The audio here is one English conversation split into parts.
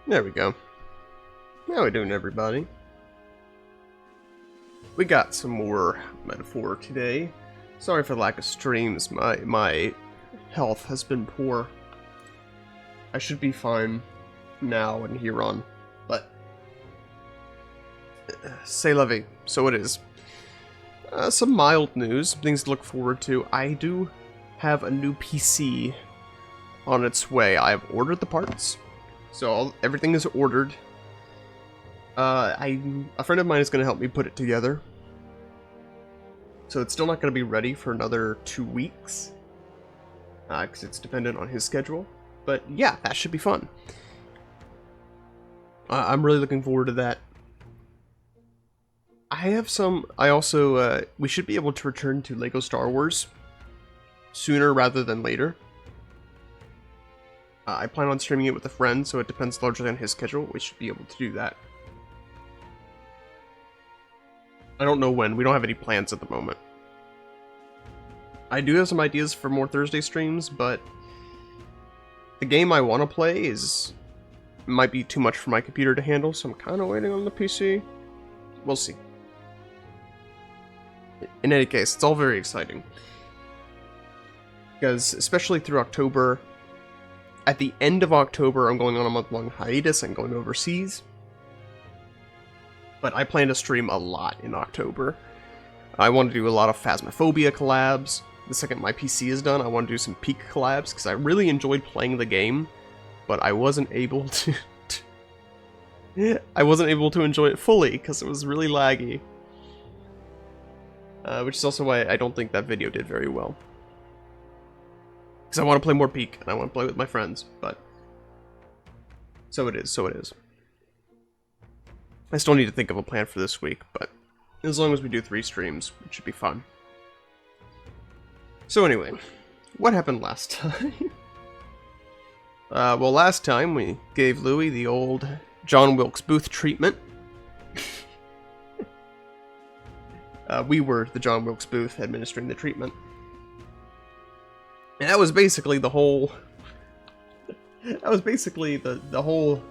There we go. How we doing, everybody? We got some more MetAphor today. Sorry for the lack of streams. My health has been poor. I should be fine now and here on, but c'est la vie. So it is. Some mild news, things to look forward to. I do have a new PC on its way. I've ordered the parts, so everything is ordered. A friend of mine is going to help me put it together. So it's still not going to be ready for another 2 weeks. Because it's dependent on his schedule. But yeah, that should be fun. I'm really looking forward to that. We should be able to return to LEGO Star Wars sooner rather than later. I plan on streaming it with a friend, so it depends largely on his schedule. We should be able to do that. I don't know when. We don't have any plans at the moment. I do have some ideas for more Thursday streams, but the game I want to play might be too much for my computer to handle, so I'm kind of waiting on the PC. We'll see. In any case, it's all very exciting. Because, especially through October, at the end of October, I'm going on a month-long hiatus and going overseas. But I plan to stream a lot in October. I want to do a lot of Phasmophobia collabs. The second my PC is done, I want to do some Peak collabs, because I really enjoyed playing the game, but I wasn't able to... I wasn't able to enjoy it fully, because it was really laggy. Which is also why I don't think that video did very well. Because I want to play more Peak, and I want to play with my friends, but... So it is. I still need to think of a plan for this week, but as long as we do 3 streams, it should be fun. So anyway, what happened last time? Well, last time we gave Louis the old John Wilkes Booth treatment. We were the John Wilkes Booth administering the treatment. And that was basically the whole... That was basically the whole...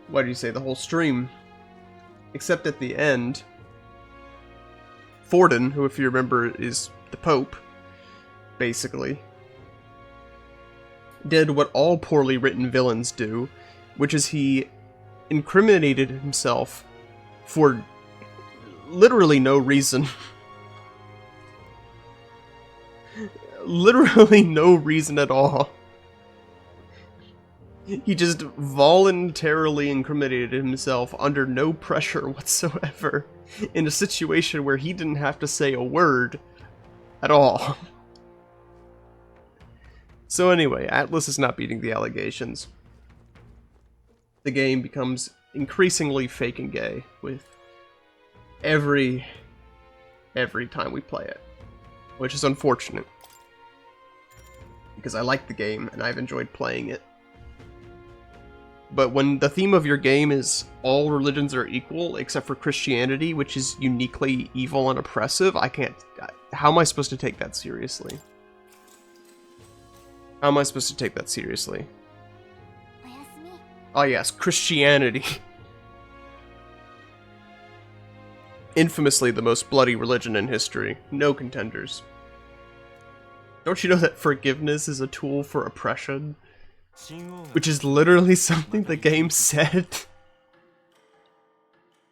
What do you say? The whole stream. Except at the end, Forden, who if you remember is the Pope, basically, did what all poorly written villains do, which is he incriminated himself for literally no reason. Literally no reason at all. He just voluntarily incriminated himself under no pressure whatsoever in a situation where he didn't have to say a word at all. So anyway, Atlas is not beating the allegations. The game becomes increasingly fake and gay with every time we play it, which is unfortunate because I like the game and I've enjoyed playing it. But when the theme of your game is all religions are equal except for Christianity, which is uniquely evil and oppressive, I can't... How am I supposed to take that seriously? How am I supposed to take that seriously? Oh yes, Christianity. Infamously the most bloody religion in history. No contenders. Don't you know that forgiveness is a tool for oppression? Which is literally something the game said.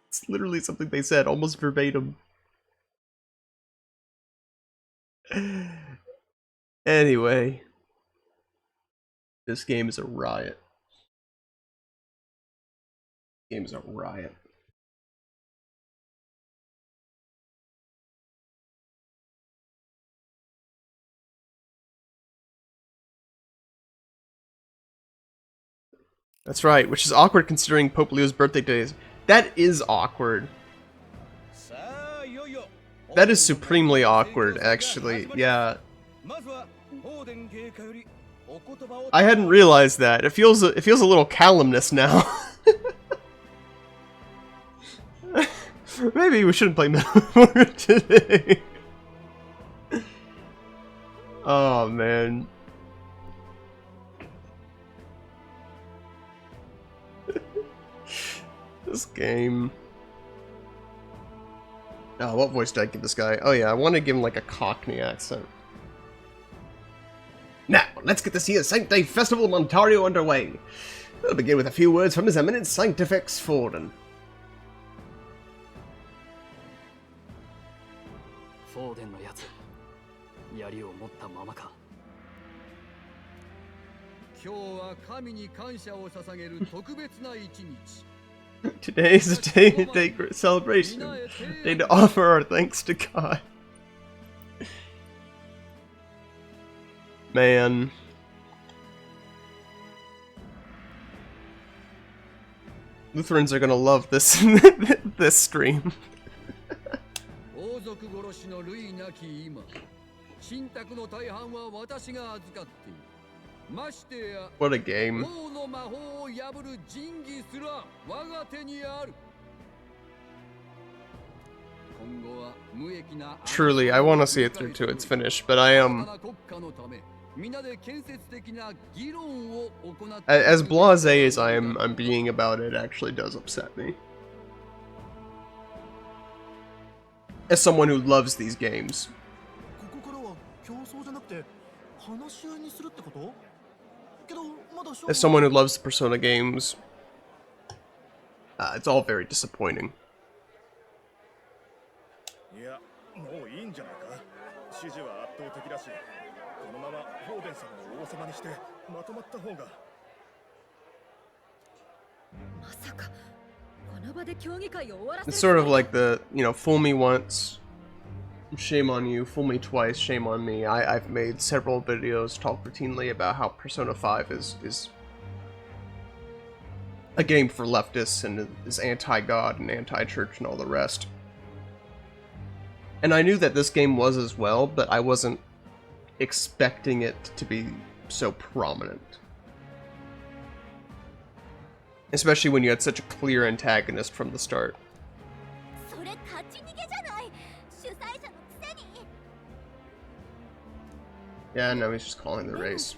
It's literally something they said, almost verbatim. Anyway. This game is a riot. This game is a riot. That's right, which is awkward considering Pope Leo's birthday days. That is awkward. That is supremely awkward, actually. Yeah. I hadn't realized that. It feels a little calumnious now. Maybe we shouldn't play MetAphor today. Oh man. This game. Oh, what voice did I give this guy? Oh yeah, I want to give him like a Cockney accent. Now, let's get this year's Saint Day Festival in Ontario underway. We'll begin with a few words from His Eminence Sanctifex Forden. Today is a day celebration, a day to offer our thanks to God. Man. Lutherans are gonna love this this stream. What a game. Truly, I want to see it through to its finish, but I am... as blasé as I'm being about it, actually does upset me. As someone who loves these games. As someone who loves the Persona games, it's all very disappointing. It's sort of like the, you know, fool me once, shame on you, fool me twice, shame on me. I've made several videos talk routinely about how Persona 5 is a game for leftists and is anti-God and anti-church and all the rest. And I knew that this game was as well, but I wasn't expecting it to be so prominent. Especially when you had such a clear antagonist from the start. Yeah, no, he's just calling the race.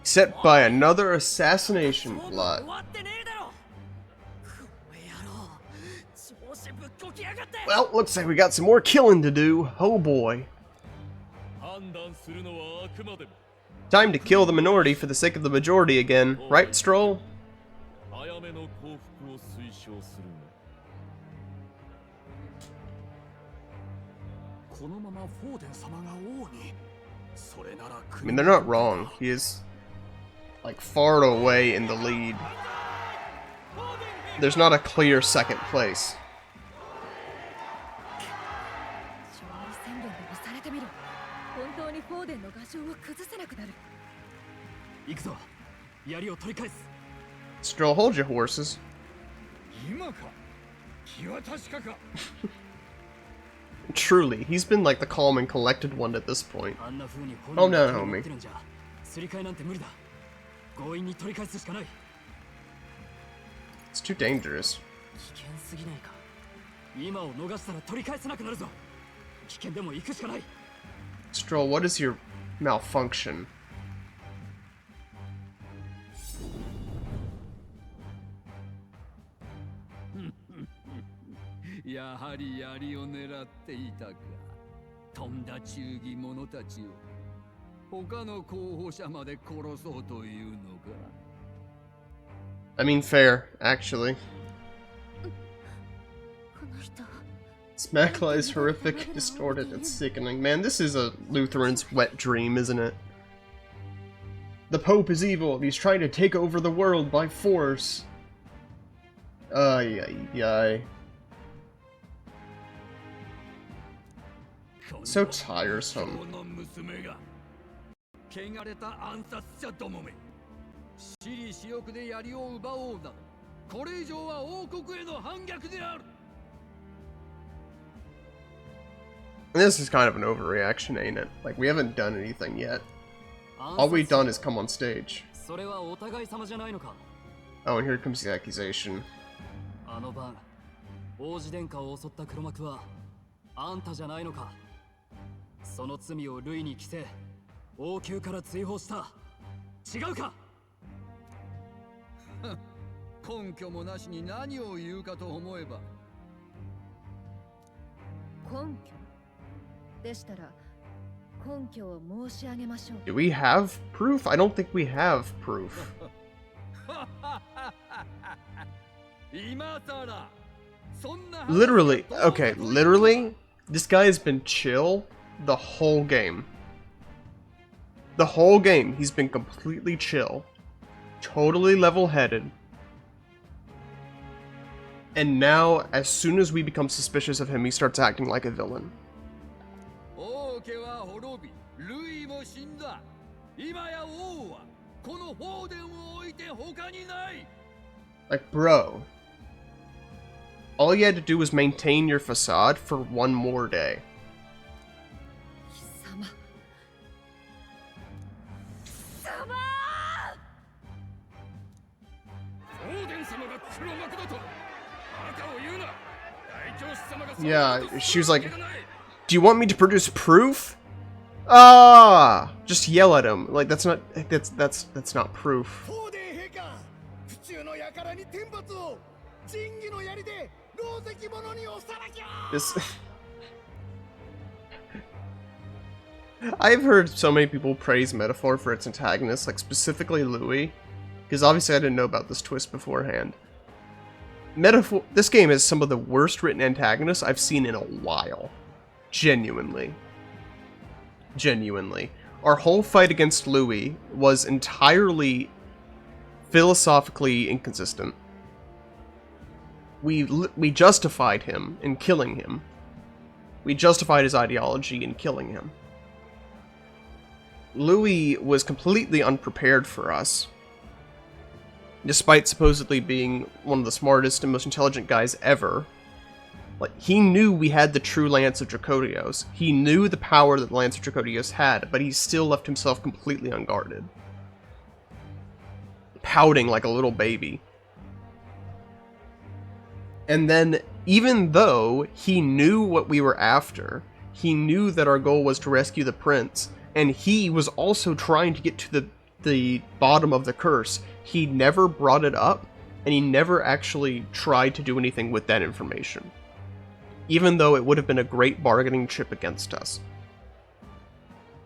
Set by another assassination plot. Well, looks like we got some more killing to do. Oh boy. Time to kill the minority for the sake of the majority again. Right, Stroll? I mean, they're not wrong. He is, like, far away in the lead. There's not a clear second place. Stroll, hold your horses. Truly, he's been like the calm and collected one at this point. Oh no, homie. It's too dangerous. Stroll, what is your malfunction? I mean, fair, actually. Smackla is horrific, distorted, and sickening. Man, this is a Lutheran's wet dream, isn't it? The Pope is evil. He's trying to take over the world by force. Ay, ay, ay. So tiresome. This is kind of an overreaction, ain't it? Like, we haven't done anything yet. All we've done is come on stage. Oh, and here comes the accusation. 王子殿下を襲った黒幕はあんたじゃないのか。その罪をルイに着せ王宮から追放した。違うか。根拠もなしに何を言うかと思えば。根拠でしたら根拠を申し上げましょう。 Do we have proof? I don't think we have proof. 今さらそんな Literally, okay, literally, this guy has been chill the whole game. The whole game, he's been completely chill. Totally level-headed. And now, as soon as we become suspicious of him, he starts acting like a villain. 王家は滅び、ルイも死んだ。今や王はこのフォーデンを置いて他にない。 Like, bro. All you had to do was maintain your facade for one more day. 貴様。貴様。フォーデン様が黒幕だと。バカを言うな。大教師様が Yeah, she was like, do you want me to produce proof? Ah, just yell at him. Like, that's not proof. フォーデン陛下、府中の輩に天罰を。仁義の槍で狼藉者に押さなきゃ。 This I've heard so many people praise MetAphor for its antagonists, like specifically Louis, because obviously I didn't know about this twist beforehand. MetAphor, this game has some of the worst written antagonists I've seen in a while. Genuinely. Genuinely. Our whole fight against Louis was entirely philosophically inconsistent. We justified him in killing him. We justified his ideology in killing him. Louis was completely unprepared for us, despite supposedly being one of the smartest and most intelligent guys ever. Like, he knew we had the true Lance of Dracodios. He knew the power that the Lance of Dracodios had, but he still left himself completely unguarded, pouting like a little baby. And then, even though he knew what we were after, he knew that our goal was to rescue the prince, and he was also trying to get to the bottom of the curse, he never brought it up, and he never actually tried to do anything with that information. Even though it would have been a great bargaining chip against us.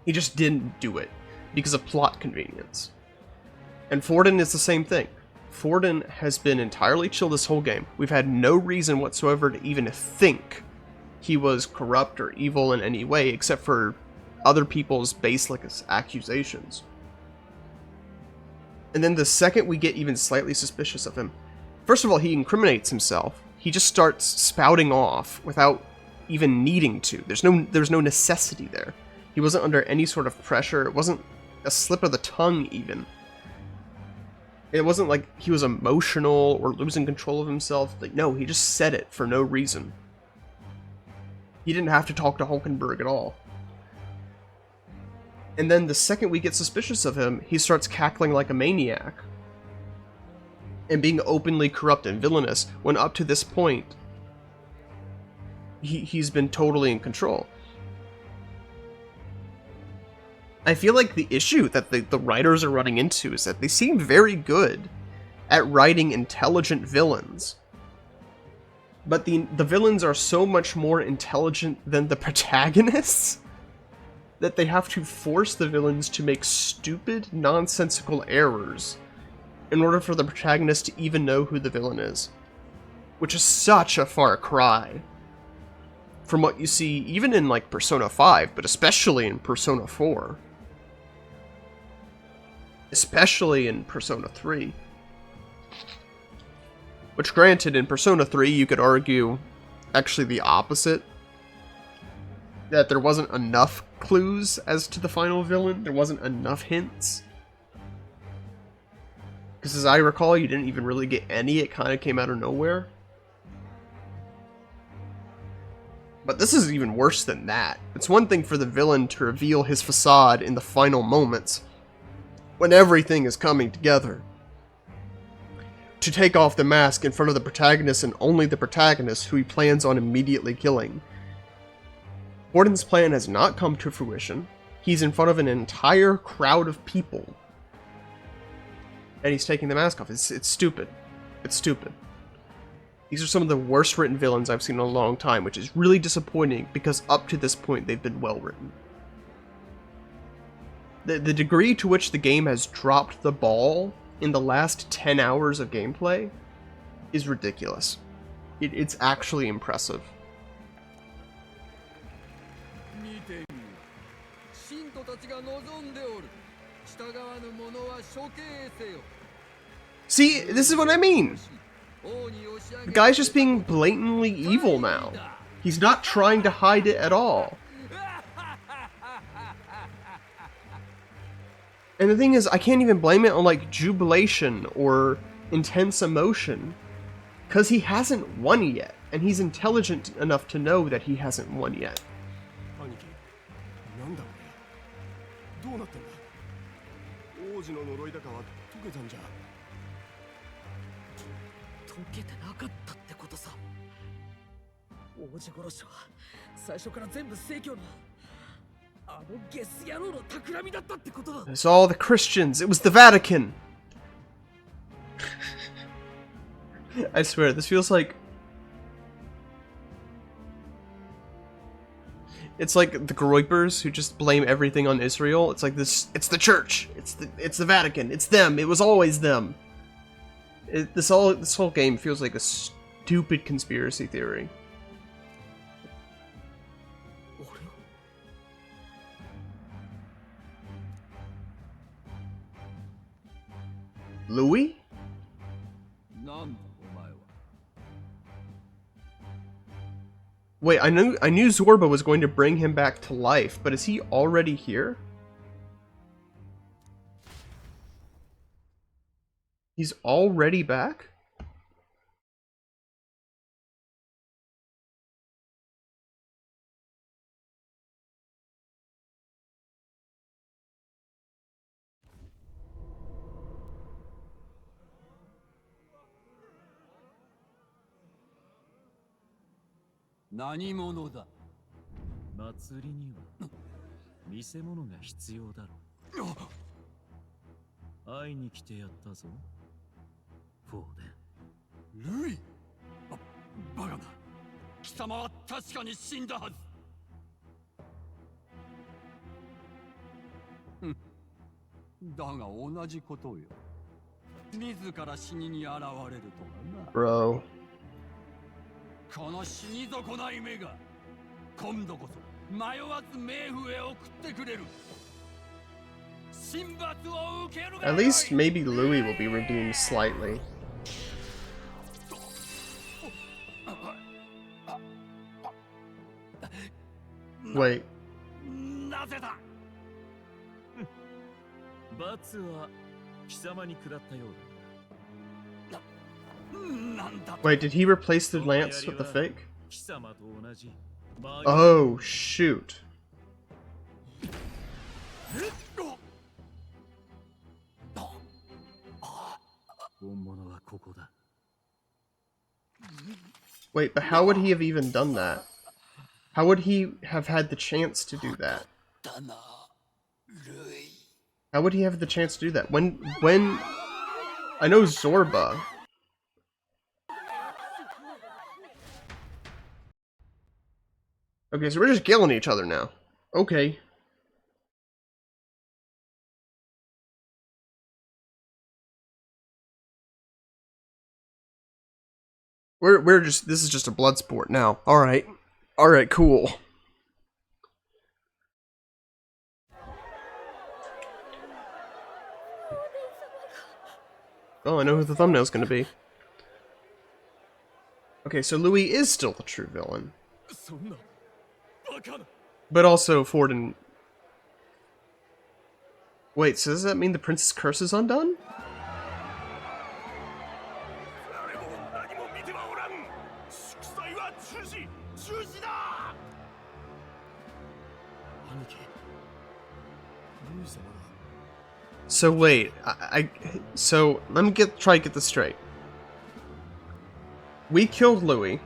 He just didn't do it, because of plot convenience. And Forden is the same thing. Forden has been entirely chill this whole game. We've had no reason whatsoever to even think he was corrupt or evil in any way, except for other people's baseless accusations. And then the second we get even slightly suspicious of him, first of all, he incriminates himself. He just starts spouting off without even needing to. There's no necessity there. He wasn't under any sort of pressure. It wasn't a slip of the tongue even. It wasn't like he was emotional or losing control of himself. Like, no, he just said it for no reason. He didn't have to talk to Hulkenberg at all. And then the second we get suspicious of him, he starts cackling like a maniac. And being openly corrupt and villainous, when up to this point, he's been totally in control. I feel like the issue that the writers are running into is that they seem very good at writing intelligent villains. But the villains are so much more intelligent than the protagonists that they have to force the villains to make stupid, nonsensical errors in order for the protagonist to even know who the villain is. Which is such a far cry from what you see even in like Persona 5, but especially in Persona 4. Especially in Persona 3. Which, granted, in Persona 3 you could argue actually the opposite. That there wasn't enough clues as to the final villain. There wasn't enough hints. Because as I recall, you didn't even really get any. It kind of came out of nowhere. But this is even worse than that. It's one thing for the villain to reveal his facade in the final moments, when everything is coming together. to take off the mask in front of the protagonist and only the protagonist, who he plans on immediately killing. Forden's plan has not come to fruition. He's in front of an entire crowd of people, and he's taking the mask off. It's stupid. It's stupid. These are some of the worst written villains I've seen in a long time, which is really disappointing because up to this point they've been well written. The degree to which the game has dropped the ball in the last 10 hours of gameplay is ridiculous. It's actually impressive. See, this is what I mean. The guy's just being blatantly evil now. He's not trying to hide it at all. And the thing is, I can't even blame it on, like, jubilation or intense emotion, because he hasn't won yet, and he's intelligent enough to know that he hasn't won yet. It's all the Christians. It was the Vatican. I swear, this feels like... It's like the Groypers who just blame everything on Israel. It's like this. It's the church. It's the Vatican. It's them. It was always them. This whole game feels like a stupid conspiracy theory. Louis? Wait, I knew Zorba was going to bring him back to life, but is he already here? He's already back? Bro. この死に損ない目が今度こそ迷わず冥府へ送ってくれる。神罰を受けるが At least maybe Louis will be redeemed slightly. Wait. なぜだ。罰は貴様に下ったようだ。 Wait, did he replace the lance with the fake? Oh, shoot. Wait, but how would he have even done that? How would he have had the chance to do that? How would he have the chance to do that? When I know Zorba. Okay, so we're just killing each other now. Okay. We're just, this is just a blood sport now. Alright. Alright, cool. Oh, I know who the thumbnail's gonna be. Okay, so Louis is still the true villain. But also Forden... Wait, so does that mean the Prince's curse is undone? So wait, so let me try to get this straight. We killed Louis.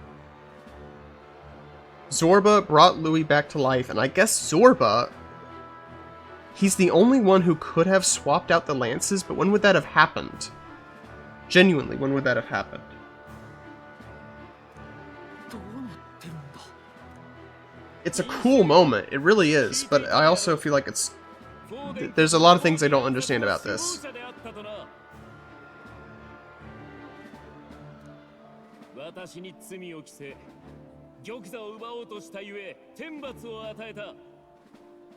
Zorba brought Louis back to life, and I guess Zorba... He's the only one who could have swapped out the lances, but when would that have happened? Genuinely, when would that have happened? It's a cool moment, it really is, but I also feel like it's... There's a lot of things I don't understand about this. 私に罪を着せ、玉座を奪おうとしたゆえ天罰を与えた。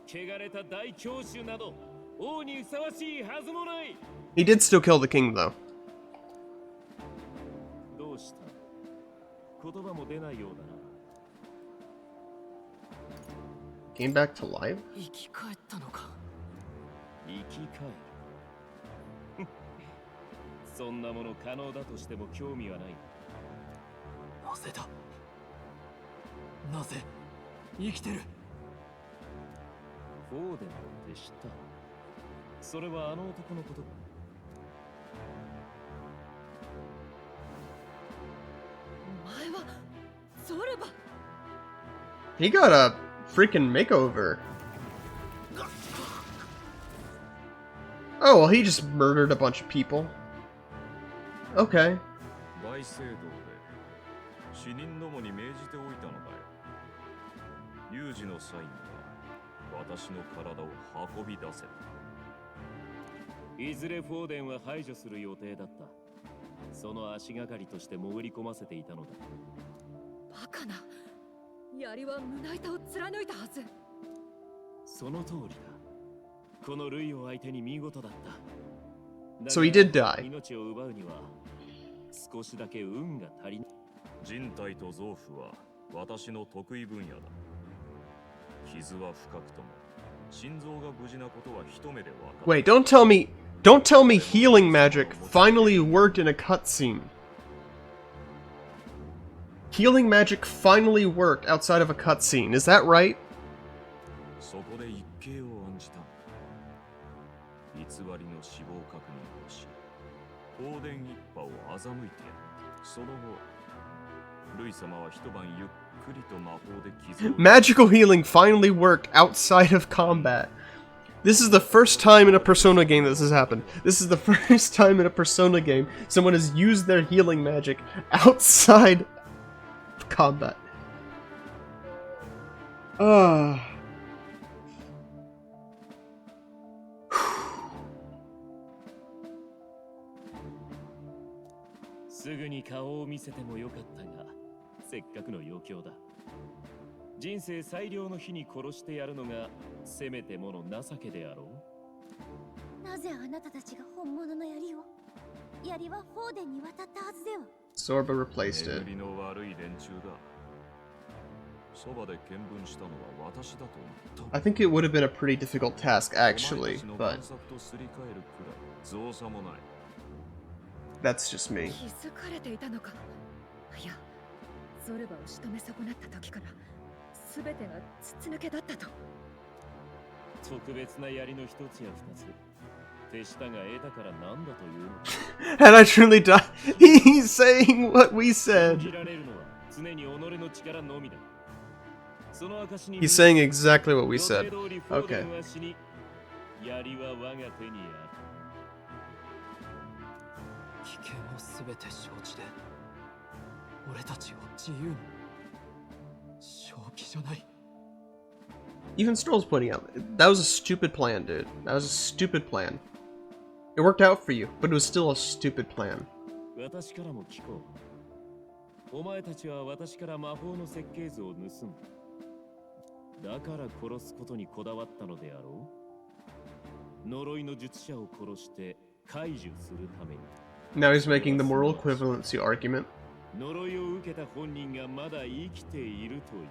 汚れた大教主など王にふさわしいはずもない。He did still kill the king, though. どうした？言葉も出ないようだな。Came back to life? 生き返ったのか。生き返る。そんなもの可能だとしても興味はない。なぜだ。なぜ生きてる。フォーデンの手下。それはあの男のことか。お前はゾルバ。 He got a freaking makeover. Oh, well, he just murdered a bunch of people. Okay. 大聖堂で死人どもに命じておいたのだよ。有事の際には私の体を運び出せ。いずれフォーデンは排除する予定だった。その足がかりとして潜り込ませていたのだ。バカな。槍は胸板を貫いたはず。その通りだ。このルイを相手に見事だった。 So he did die. 命を奪うには少しだけ運が足りない。人体と臓腑は私の得意分野だ。傷は深くとも心臓が無事なことは一目でわかる。 Wait, don't tell me healing magic finally worked in a cutscene. Healing magic finally worked outside of a cutscene. Is that right? そこで一計を案じた。偽りの死亡確認をし、放電一派を欺いてやる。その後、ルイ様は一晩ゆっくりと魔法で傷を。Magical healing finally worked outside of combat. This is the first time in a Persona game that this has happened. This is the first time in a Persona game someone has used their healing magic outside of combat. Ah. "すぐに顔を見せてもよかったが、せっかくの余興だ。人生最良の日に殺してやるのがせめてもの情けであろう。なぜあなたたちが本物の槍を？槍はフォーデンに渡ったはずでは。Zorba replaced it. 巡りの悪い連中だ。そばで見聞したのは私だと思った。 I think it would have been a pretty difficult task, actually, お前たちの but 探索とすり替えるくらい造作もない。 that's just me. 気づかれていたのか。いや、ゾルバを仕留め損なった時から全てが筒抜けだったと。特別な槍の一つや二つ。手下が得たからなんだというの。 Had I truly died, he's saying what we said. 生きられるのは常に己の力のみだ。その証に He's saying exactly what we said. 予定通りフォーデ Okay. ンは死に、槍は我が手にある。危険をすべて承知で俺たちを自由に。正気じゃない。 Even Stroll's pointing out, that was a stupid plan, dude. That was a stupid plan. It worked out for you, but it was still a stupid plan. 私からも聞こう。お前たちは私から魔法の設計図を盗んだ。だから殺すことにこだわったのであろう。呪いの術者を殺して解除するために。 Now he's making the moral equivalency argument. 呪いを受けた本人がまだ生きているという。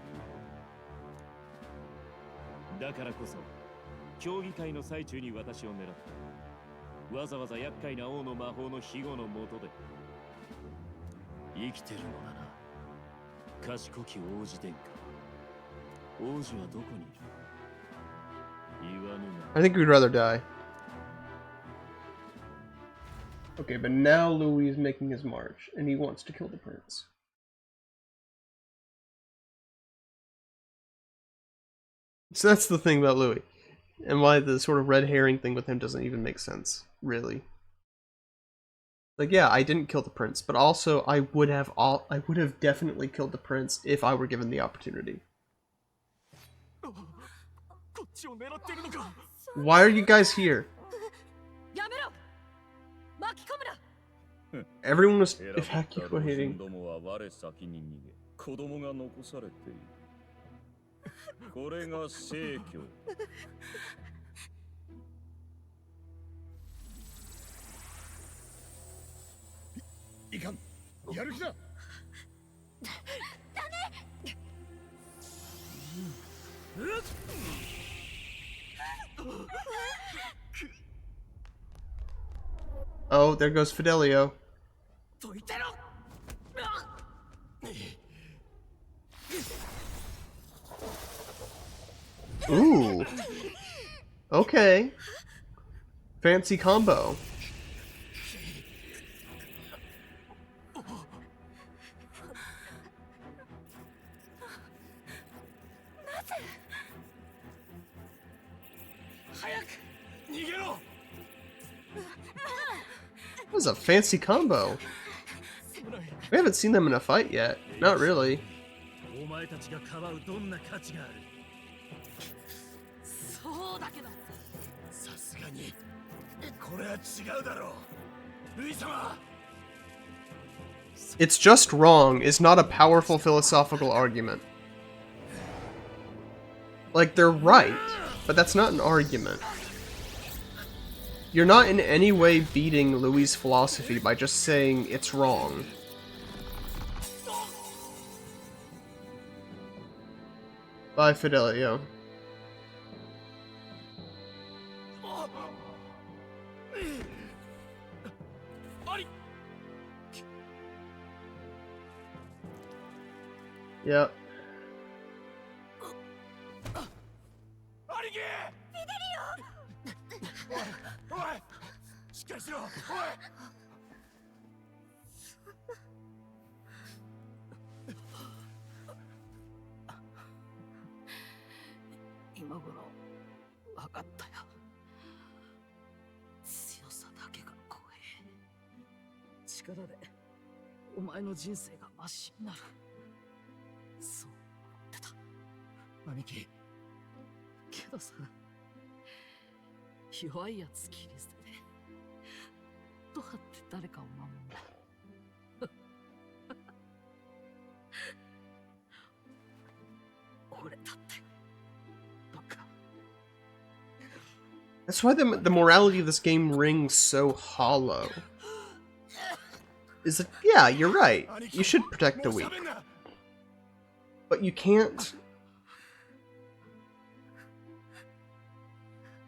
だからこそ、競技会の最中に私を狙った。わざわざ厄介な王の魔法の庇護のもとで。生きてるのだな。賢き王子殿下。王子はどこにいる？言わぬな。 I think we'd rather die. Okay, but now Louis is making his march, and he wants to kill the prince. So that's the thing about Louis, and why the sort of red herring thing with him doesn't even make sense, really. Like, yeah, I didn't kill the prince, but also I would have definitely killed the prince if I were given the opportunity. Why are you guys here? Everyone was evacuating. 子供が残されている。これが正教。いかん、やる気だ。Oh, there goes Fidelio. Ooh. Okay. Fancy combo. That was a fancy combo. We haven't seen them in a fight yet. Not really. It's just wrong is not a powerful philosophical argument. Like, they're right, but that's not an argument. You're not in any way beating Louis' philosophy by just saying it's wrong. Bye, Fidelio. Yep. That's why the morality of this game rings so hollow. Is that, yeah, you're right. You should protect the weak. But you can't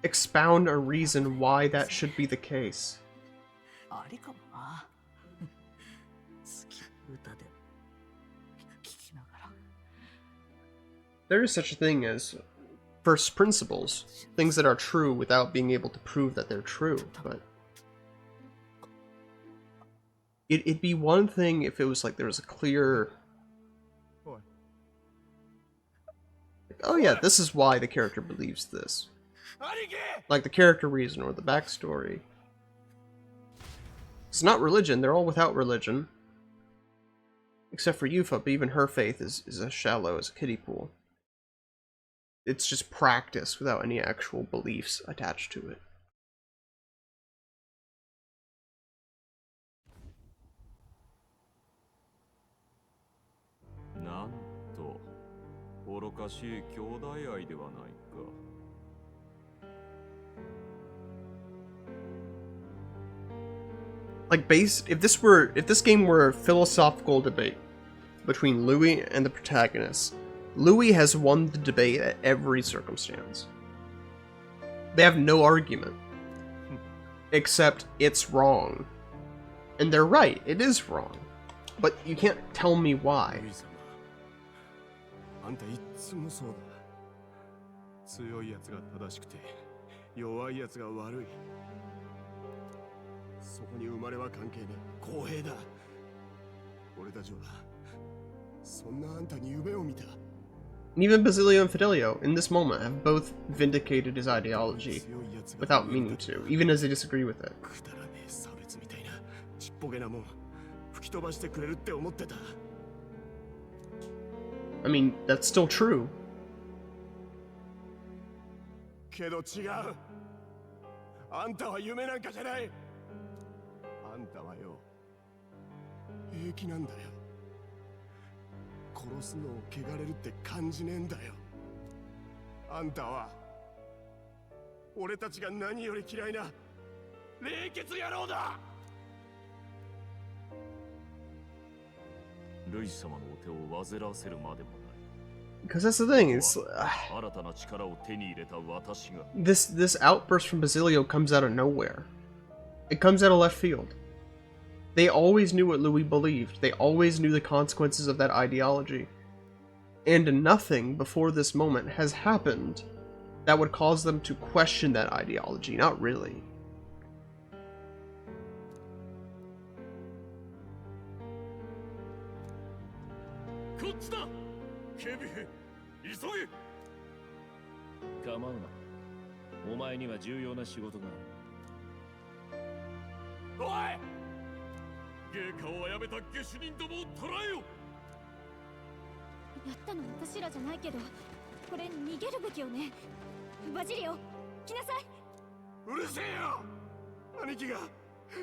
expound a reason why that should be the case. There is such a thing as first principles, things that are true without being able to prove that they're true, but it'd be one thing if it was like there was a clear, like, oh yeah, this is why the character believes this. Like the character reason or the backstory. It's not religion, they're all without religion. Except for Yufa, but even her faith is as shallow as a kiddie pool. It's just practice without any actual beliefs attached to it. Like if this game were a philosophical debate between Louis and the protagonist, Louis has won the debate at every circumstance. They have no argument. Except it's wrong. And they're right, it is wrong. But you can't tell me why. And even Basilio and Fidelio, in this moment, have both vindicated his ideology without meaning to, even as they disagree with it. くだらねえ差別みたいなちっぽけなもん吹き飛ばしてくれるって思ってた。 I mean, that's still true. けど違う。あんたは夢なんかじゃない。あんたはよ、平気なんだよ。殺すのを汚れるって感じねえんだよ。あんたは俺たちが何より嫌いな冷血野郎だ。ルイ様のお手を煩わせるまでもない。 Because that's the thing, it's... 新たな力を手に入れた私が This outburst from Basilio comes out of nowhere. It comes out of left field. They always knew what Louis believed. They always knew the consequences of that ideology. And nothing before this moment has happened that would cause them to question that ideology. Not really. こっちだ警備兵急げ構うな。お前には重要な仕事がある。おい芸家をやめた下手人どもを捕らえよやったの私らじゃないけど、これ逃げるべきよね。バジリオ、来なさい。うるせえよ。兄貴が、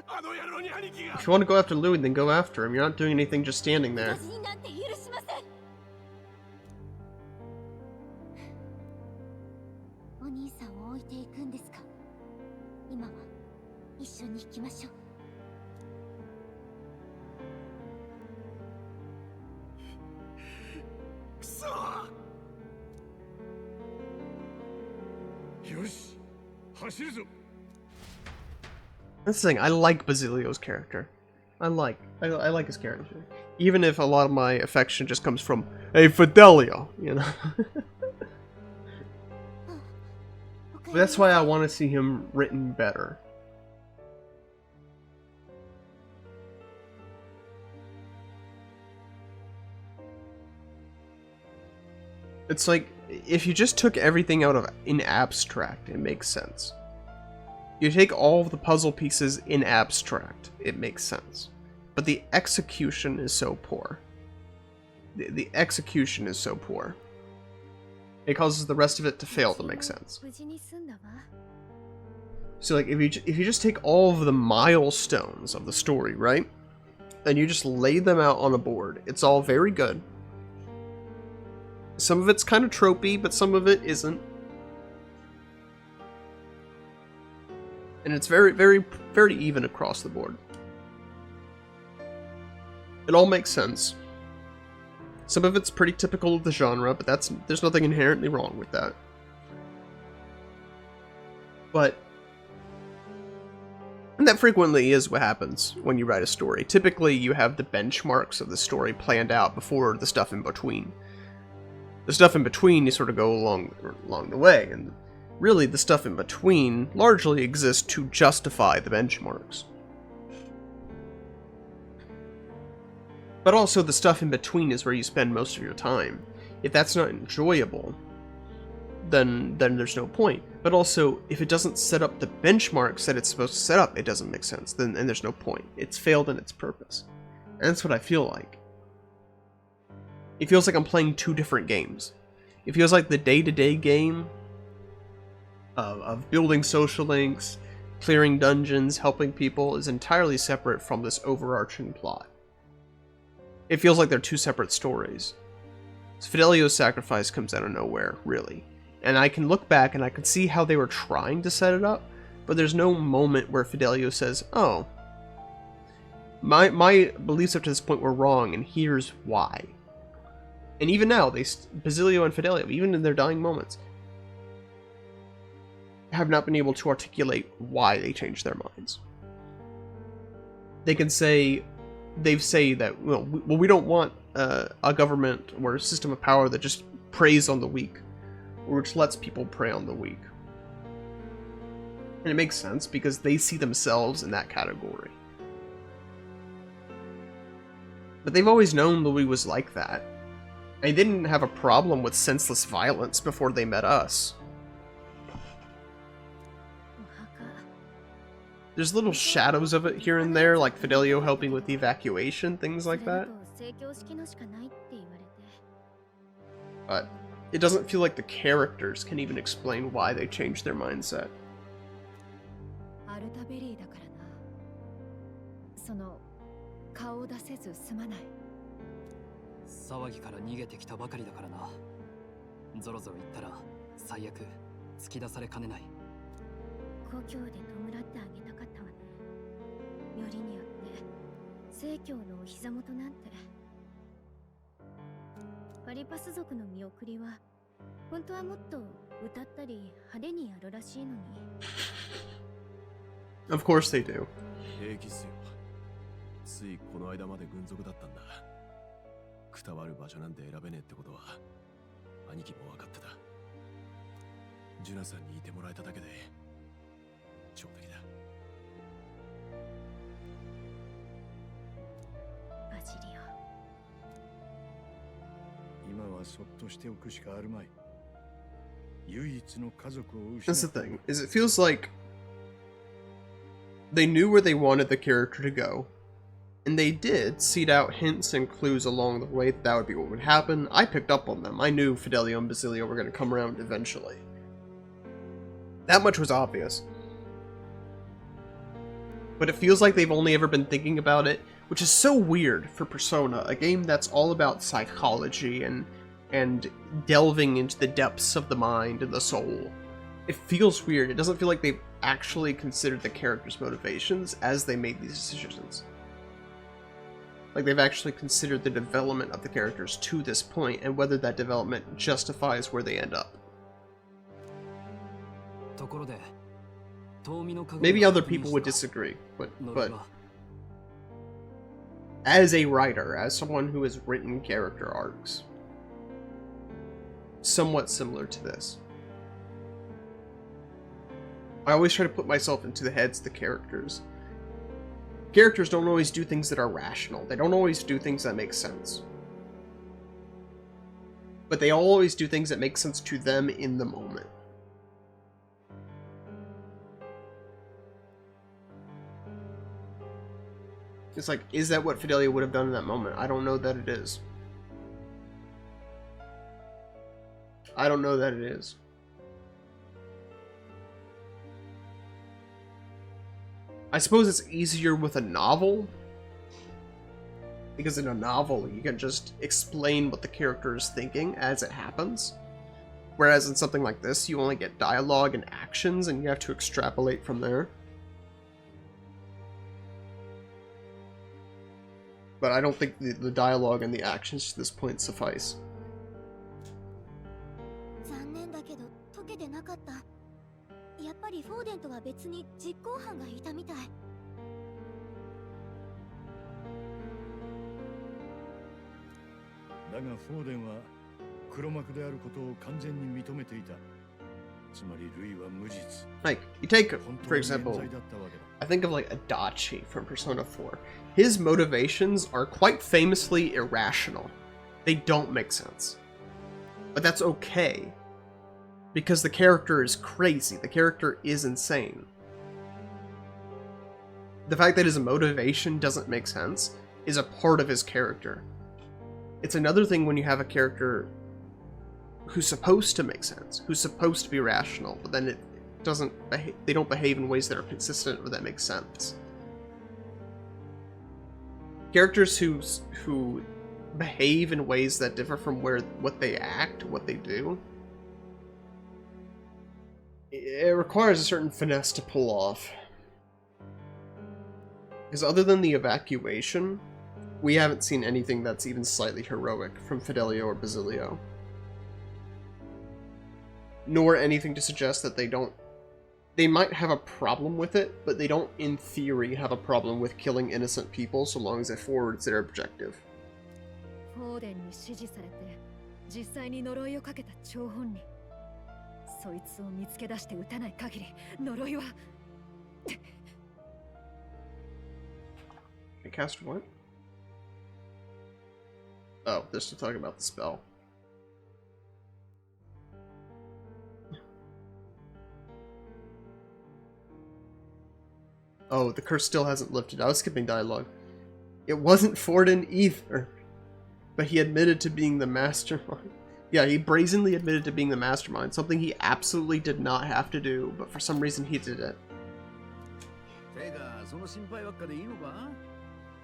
あの野郎に兄貴が。 If you want to go after Louis, then go after him. You're not doing anything just standing there. 私になんて許しません。お兄さんを置いていくんですか。今は一緒に行きましょう。くそ。よし走るぞ That's the thing. I like Basilio's character. I like his character, even if a lot of my affection just comes from "Hey, Fidelio," you know. But that's why I want to see him written better. It's like if you just took everything out of in abstract, it makes sense. You take all of the puzzle pieces in abstract, it makes sense. But the execution is so poor. The execution is so poor. It causes the rest of it to fail to make sense. 無事に済んだわ。 So like if you just take all of the milestones of the story, right? And you just lay them out on a board, it's all very good. Some of it's kind of tropey, but some of it isn't. And it's very, very, very even across the board. It all makes sense. Some of it's pretty typical of the genre, but there's nothing inherently wrong with that. But and that frequently is what happens when you write a story. Typically, you have the benchmarks of the story planned out before the stuff in between. The stuff in between, you sort of go along the way, and really the stuff in between largely exists to justify the benchmarks. But also, the stuff in between is where you spend most of your time. If that's not enjoyable, then there's no point. But also, if it doesn't set up the benchmarks that it's supposed to set up, it doesn't make sense. And there's no point. It's failed in its purpose. And that's what I feel like. It feels like I'm playing two different games. It feels like the day-to-day game of building social links, clearing dungeons, helping people is entirely separate from this overarching plot. It feels like they're two separate stories. Fidelio's sacrifice comes out of nowhere, really. And I can look back and I can see how they were trying to set it up, but there's no moment where Fidelio says, oh, my beliefs up to this point were wrong, and here's why. And even now, Basilio and Fidelio, even in their dying moments, have not been able to articulate why they changed their minds. They say that, well, we don't want a government or a system of power that just preys on the weak, or which lets people prey on the weak. And it makes sense because they see themselves in that category. But they've always known Louis was like that. They didn't have a problem with senseless violence before they met us. お墓 There's little shadows of it here and there, like Fidelio helping with the evacuation, things like それだ that. と盛況式のしかないって言われて But it doesn't feel like the characters can even explain why they changed their mindset. アルタベリーだからな。その顔を出せずすまない。騒ぎから逃げてきたばかりだからな。ゾロゾロ言ったら最悪突き出されかねない。故郷で弔ってあげたかったわね。よりによって盛況のお膝元なんて。パリパス族の見送りは本当はもっと歌ったり派手にやるらしいのに。 Of course they do. 平気っすよ。ついこの間まで軍属だったんだ。くたばる場所なんて選べねえってことは兄貴も分かってた。ジュナさんにいてもらえただけで上出来だ。バジリオ。今はそっとしておくしかあるまい。唯一の家族を失 That's the thing, is it feels like they knew where they wanted the character to go, and they did seed out hints and clues along the way that would be what would happen. I picked up on them. I knew Fidelio and Basilio were going to come around eventually. That much was obvious. But it feels like they've only ever been thinking about it, which is so weird for Persona, a game that's all about psychology and delving into the depths of the mind and the soul. It feels weird. It doesn't feel like they've actually considered the characters' motivations as they made these decisions. Like they've actually considered the development of the characters to this point and whether that development justifies where they end up. Maybe other people would disagree, but as a writer, as someone who has written character arcs, somewhat similar to this, I always try to put myself into the heads of the characters. Characters don't always do things that are rational. They don't always do things that make sense. But they always do things that make sense to them in the moment. It's like, is that what Fidelio would have done in that moment? I don't know that it is. I don't know that it is. I suppose it's easier with a novel, because in a novel you can just explain what the character is thinking as it happens, whereas in something like this you only get dialogue and actions and you have to extrapolate from there. But I don't think the dialogue and the actions to this point suffice. 残念だけど解けてなかった。やっぱりフォーデンとは別に実行犯がいたみたい。だがフォーデンは黒幕であることを完全に認めていた。つまりルイは無実。 Like, you take, for example, I think of like Adachi from Persona 4. His motivations are quite famously irrational. They don't make sense. But that's okay. Because the character is crazy. The character is insane. The fact that his motivation doesn't make sense is a part of his character. It's another thing when you have a character who's supposed to make sense, who's supposed to be rational, but then they don't behave in ways that are consistent or that make sense. Characters who behave in ways that differ from what they act, what they do, it requires a certain finesse to pull off. Because other than the evacuation, we haven't seen anything that's even slightly heroic from Fidelio or Basilio. Nor anything to suggest that they might have a problem with it, but they don't, in theory, have a problem with killing innocent people so long as it forwards their objective. フォーデンに指示されて実際に呪いをかけた張本人、そいつを見つけ出して撃たない限り呪いは I cast what? Oh, they're still talking about the spell. Oh, the curse still hasn't lifted. I was skipping dialogue. It wasn't Forden either. But he admitted to being the mastermind. Yeah, he brazenly admitted to being the mastermind, something he absolutely did not have to do, but for some reason he did it. てか、その心配ばっかでいいのか？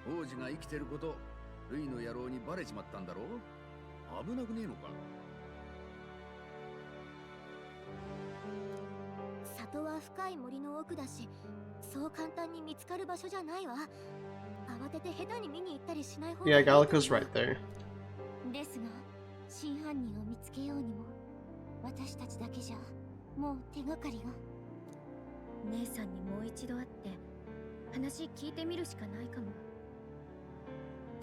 王子が生きてること、ルイの野郎にバレちまったんだろ？危なくねえのか？里は深い森の奥だし、そう簡単に見つかる場所じゃないわ。慌てて下手に見に行ったりしない方がいい Yeah, と思う。 Gallico's right there. ですが、真犯人を見つけようにも、私たちだけじゃもう手がかりが。姉さんにもう一度会って話聞いてみるしかないかも。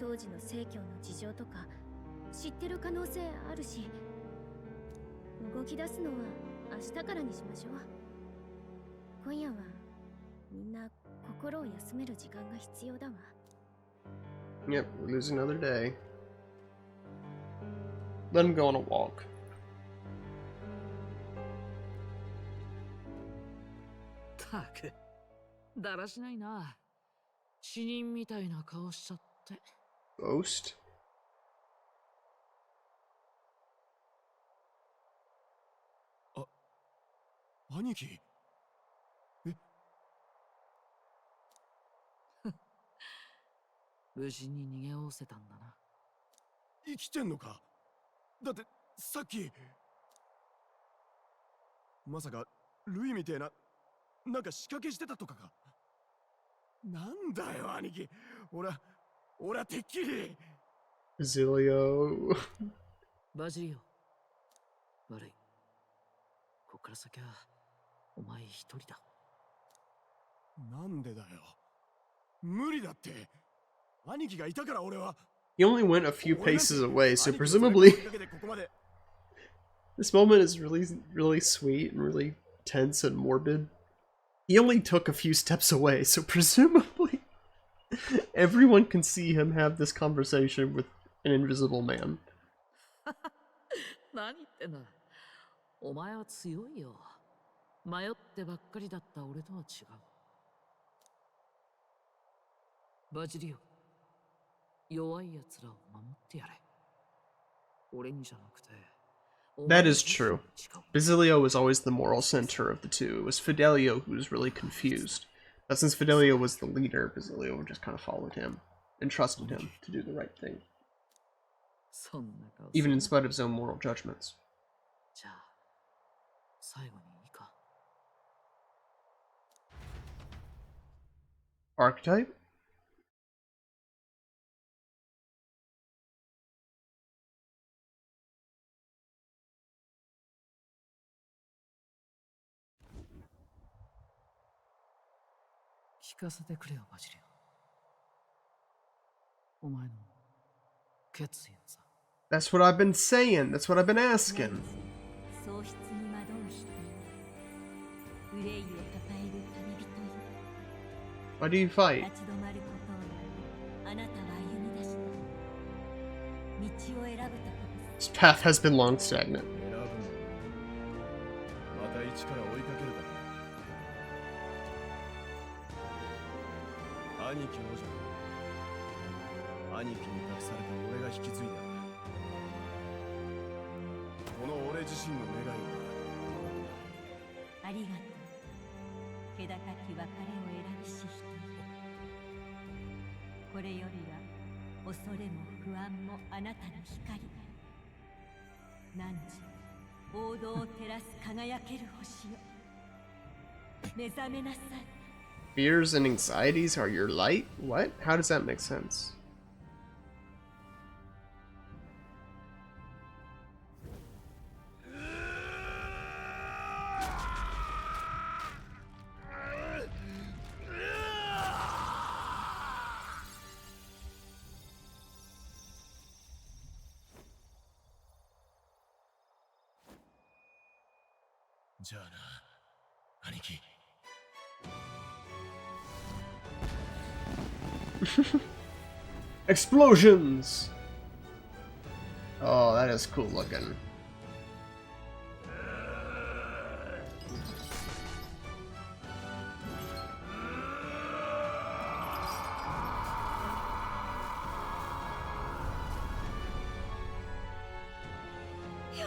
当時の正教の事情とか知ってる可能性あるし、動き出すのは明日からにしましょう。今夜はみんな心を休める時間が必要だわ。 Yep, we lose another day. Let him go on a walk. たく、だらしないな。死人みたいな顔しちゃって。Ghost? 兄貴。無事に逃げおおせたんだな。生きてんのか？だってさっきまさかルイみてえななんか仕掛けしてたとかか？なんだよ兄貴、俺はてっきり。 Zilio. バジリオ、悪い。こっから先はお前一人だ。なんでだよ。無理だって。兄貴がいたから俺は。 He only went a few paces away, so presumably this moment is really sweet and really tense and morbid. He only took a few steps away, so presumably everyone can see him have this conversation with an invisible man. 何言ってんだ。お前は強いよ。迷ってばっかりだった俺とは違う。バジリオ、弱い奴らを守ってやれ。俺にじゃなくて。That is true. Basilio was always the moral center of the two. It was Fidelio who was really confused. But since Fidelio was the leader, Basilio just kind of followed him and trusted him to do the right thing, even in spite of his own moral judgments. じゃあ、最後にいいか。 Archetype? That's what I've been saying. That's what I've been asking. Why do you fight? This path has been long stagnant. また一から追いかけるだ。兄貴王女。兄貴に託された俺が引き継いだ。この俺自身の願いは。ありがとう。気高き別れを選びし人よ。これよりは恐れも不安もあなたの光。汝王道を照らす輝ける星よ。目覚めなさい。Fears and anxieties are your light? What? How does that make sense? Explosions! Oh, that is cool looking.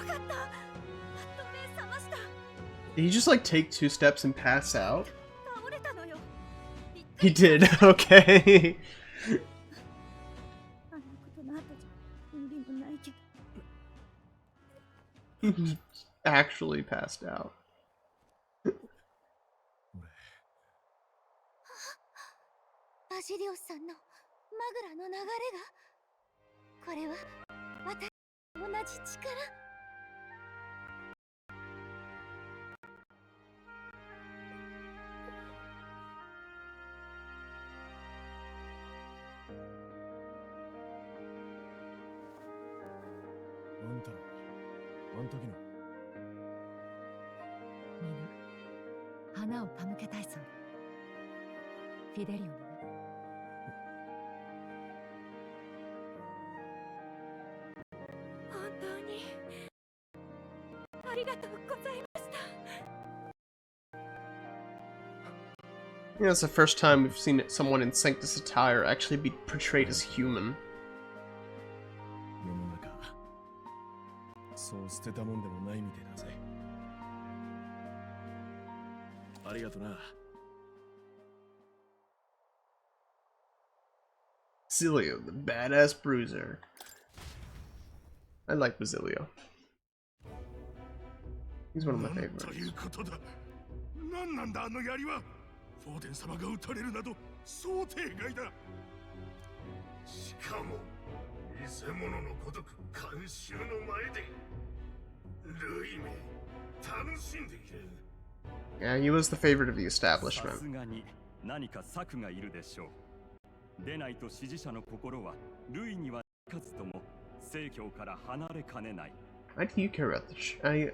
かった。やっと目覚ました。 Did he just like take 2 steps and pass out? 倒れたのよ。 He did. Okay. あのことの後じゃ無理もないけど。 He actually passed out. バジリオスさんのマグラの流れが、これは私と同じ力。あんたらあん時の皆花を手向けたいそうだ。フィデリオにね。本当にありがとうございました。 Yeah, it's the first time we've seen someone in Sanctus attire actually be portrayed as human. 世の中そう捨てたもんでもないみてえだぜ。ありがとな。 Basilio, the badass bruiser. I like Basilio. He's one of my favorites. 何なんだあの槍は。フォーデン様が撃たれるなど想定外だ。しかも偽物のごとく観衆の前でルイめ楽しんでいる。 Yeah, he was the favorite of the establishment. さすがに何か策がいるでしょう。でないと支持者の心はルイには勝つとも正教から離れかねない。 Why do you care about the church? I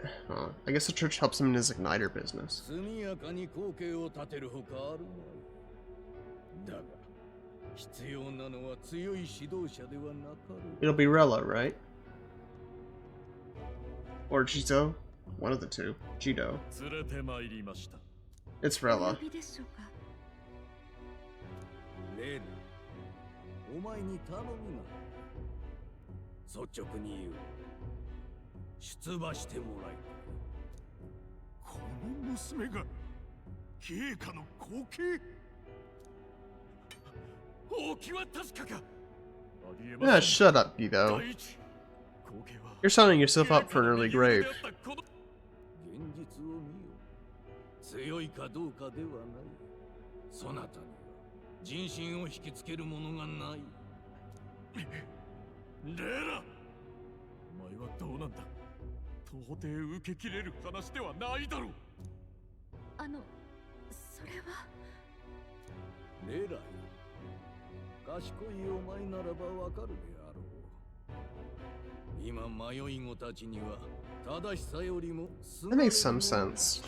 guess the church helps him in his igniter business. 速やかに後継を立てるほかあるまい。だが必要なのは強い指導者ではなかろう。 It'll be Rella, right? Or Jito? One of the two. Jito. 連れてまいりました。 It's Rella. 呼びでしょうか。レーナ、お前に頼みが。率直に言う。出馬してもらいたい。この娘が陛下の後継。王妃は確かか。 Ah, shut up, Guido. You're signing yourself up for an early grave. 現実を見よ。強いかどうかではない。そなたには人心を引きつけるものがない。レラ、お前はどうなんだ。到底受けきれる話ではないだろう。それは。レラよ、賢いお前ならばわかるであろう。今迷い子たちには正しさよりも That makes some sense.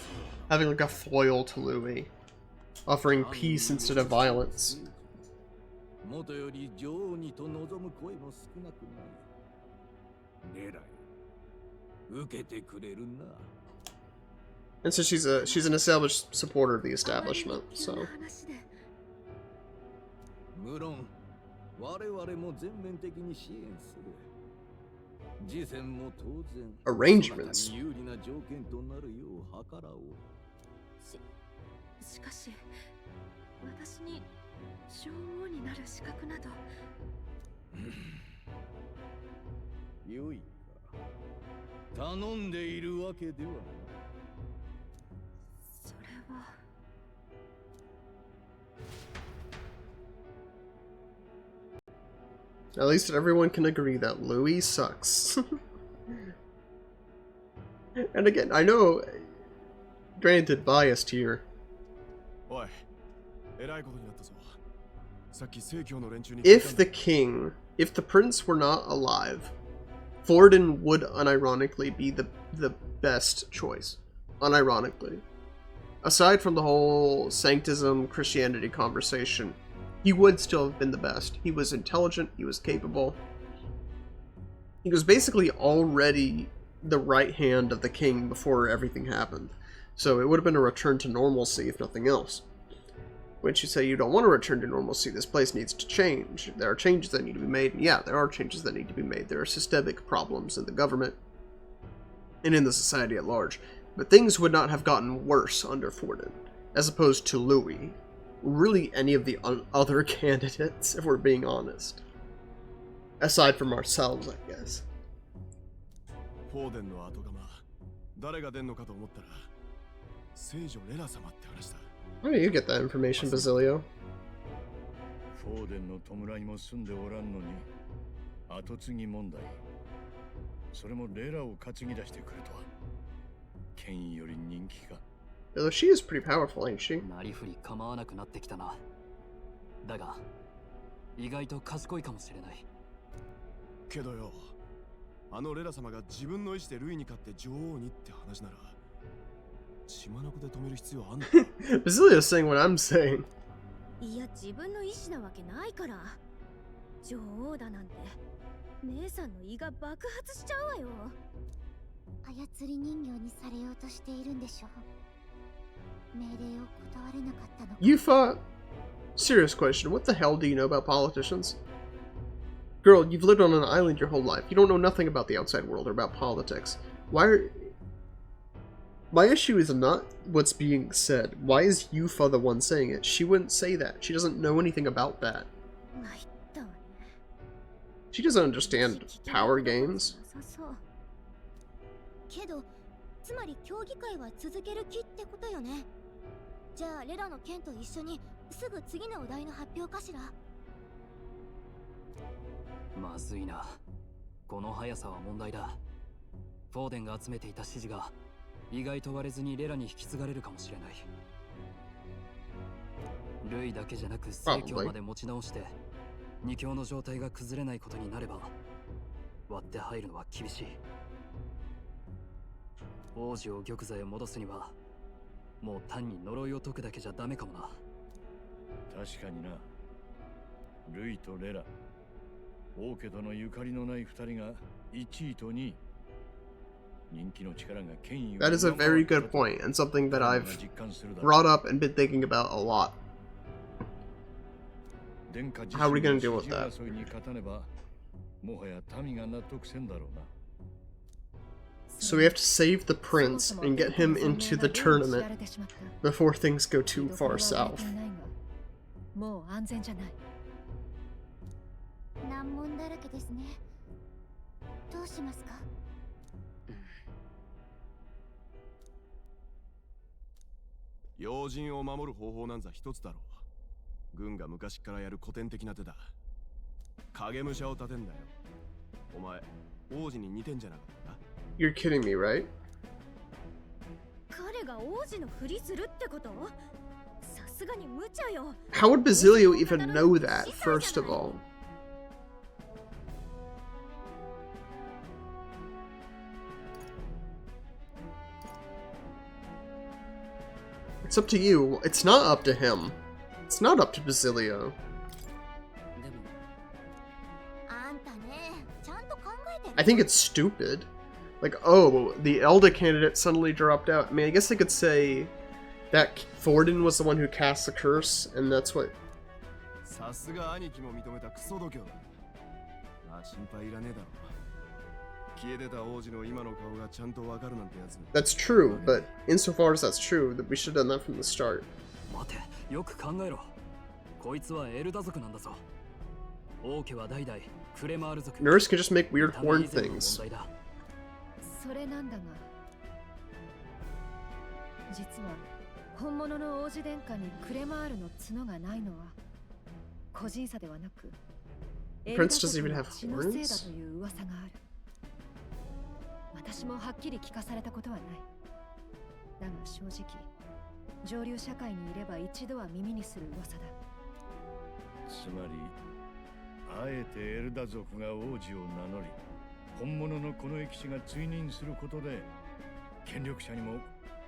Having like a foil to Louis. Offering peace instead of violence. もとより女王にと望む声も少なくない。レラよ、受けてくれるな。 And so she's an established supporter of the establishment, so 無論我々も全面的に支援する。次戦も当然 arrangements. そなたに有利な条件となるよう計らおう。しかし私に女王になる資格など。よいか、頼んでいるわけではない。それは。 At least everyone can agree that Louis sucks. And again, I know, granted, biased here. おい、えらいことになったぞ。さっき正教の連中に If the king, if the prince were not alive, Forden would unironically be the best choice. Unironically. Aside from the whole sanctism Christianity conversation, he would still have been the best. He was intelligent, he was capable. He was basically already the right hand of the king before everything happened. So it would have been a return to normalcy, if nothing else. Which you say you don't want to return to normalcy, this place needs to change. There are changes that need to be made. And yeah, there are changes that need to be made. There are systemic problems in the government. and in the society at large. But things would not have gotten worse under Forden, as opposed to Louis. Really any of the other candidates, if we're being honest. Aside from ourselves, I guess. フォーデンの後釜、誰が出んのかと思ったら、聖女レラ様って話だ。How do you get that information, Basilio? フォーデンの弔いも済んでおらんのに、後継ぎ問題。それもレラを担ぎ出してくるとは。権威より人気か。Although she is pretty powerful, ain't she? なりふり構わなくなってきたな。だが、意外と賢いかもしれない。けどよ、あのレラ様が自分の意志でルイに勝って女王にって話なら、血眼で止める必要あんのBasilio's saying what I'm saying. いや、自分の意志なわけないから。女王だなんて、姉さんの胃が爆発しちゃうわよ。操り人形にされようとしているんでしょう。命令を断れなかったのか。Yufa, serious question. What the hell do you know about politicians? Girl, you've lived on an island your whole life. You don't know nothing about the outside world or about politics. Why are... My issue is not what's being said. Why is Yufa the one saying it? She wouldn't say that. She doesn't know anything about that. She doesn't understand power games. けど、つまり競技会は続ける気ってことよね。じゃあレラの件と一緒にすぐ次のお題の発表かしら。まずいな。この速さは問題だ。フォーデンが集めていた指示が意外と割れずにレラに引き継がれるかもしれない。ルイだけじゃなく聖教まで持ち直して二強の状態が崩れないことになれば割って入るのは厳しい。王子を玉座へ戻すにはもう単に呪いを解くだけじゃダメかもな。確かにな。ルイとレラ、王家とのゆかりのない二人が1位と2位。人気の力が権威を。 That is a very good point, and something that I've brought up and been thinking about a lot. How are we going to deal with that? So we have to save the prince and get him into the tournament before things go too far south. もう安全じゃない。難問だらけですね。どうしますか？要人を守る方法なんざ一つだろう。軍が昔からやる古典的な手だ。影武者を立てんだよ。お前、王子に似てんじゃなかったか？ You're kidding me, right? 彼が王子のふりするってこと？さすがに無茶よ。 How would Basilio even know that, first of all? It's up to you. It's not up to him. It's not up to Basilio. I think it's stupid. Like, oh, the Elder candidate suddenly dropped out. I mean, I guess they could say that Forden was the one who cast the curse, and that's what... That's true, but insofar as that's true, that we should have done that from the start. 待て、よく考えろ。こいつはエルダ族なんだぞ。王家は代々クレマール族。Nurse can just make weird horn things. それなんだが、実は本物の王子殿下にクレマールの角がないのは個人差ではなく、エルダ族の血のせいだという噂がある。私もはっきり聞かされたことはない。だが正直、上流社会にいれば一度は耳にする噂だ。つまり、あえてエルダ族が王子を名乗り、本物のこの駅士が追認することで、権力者にも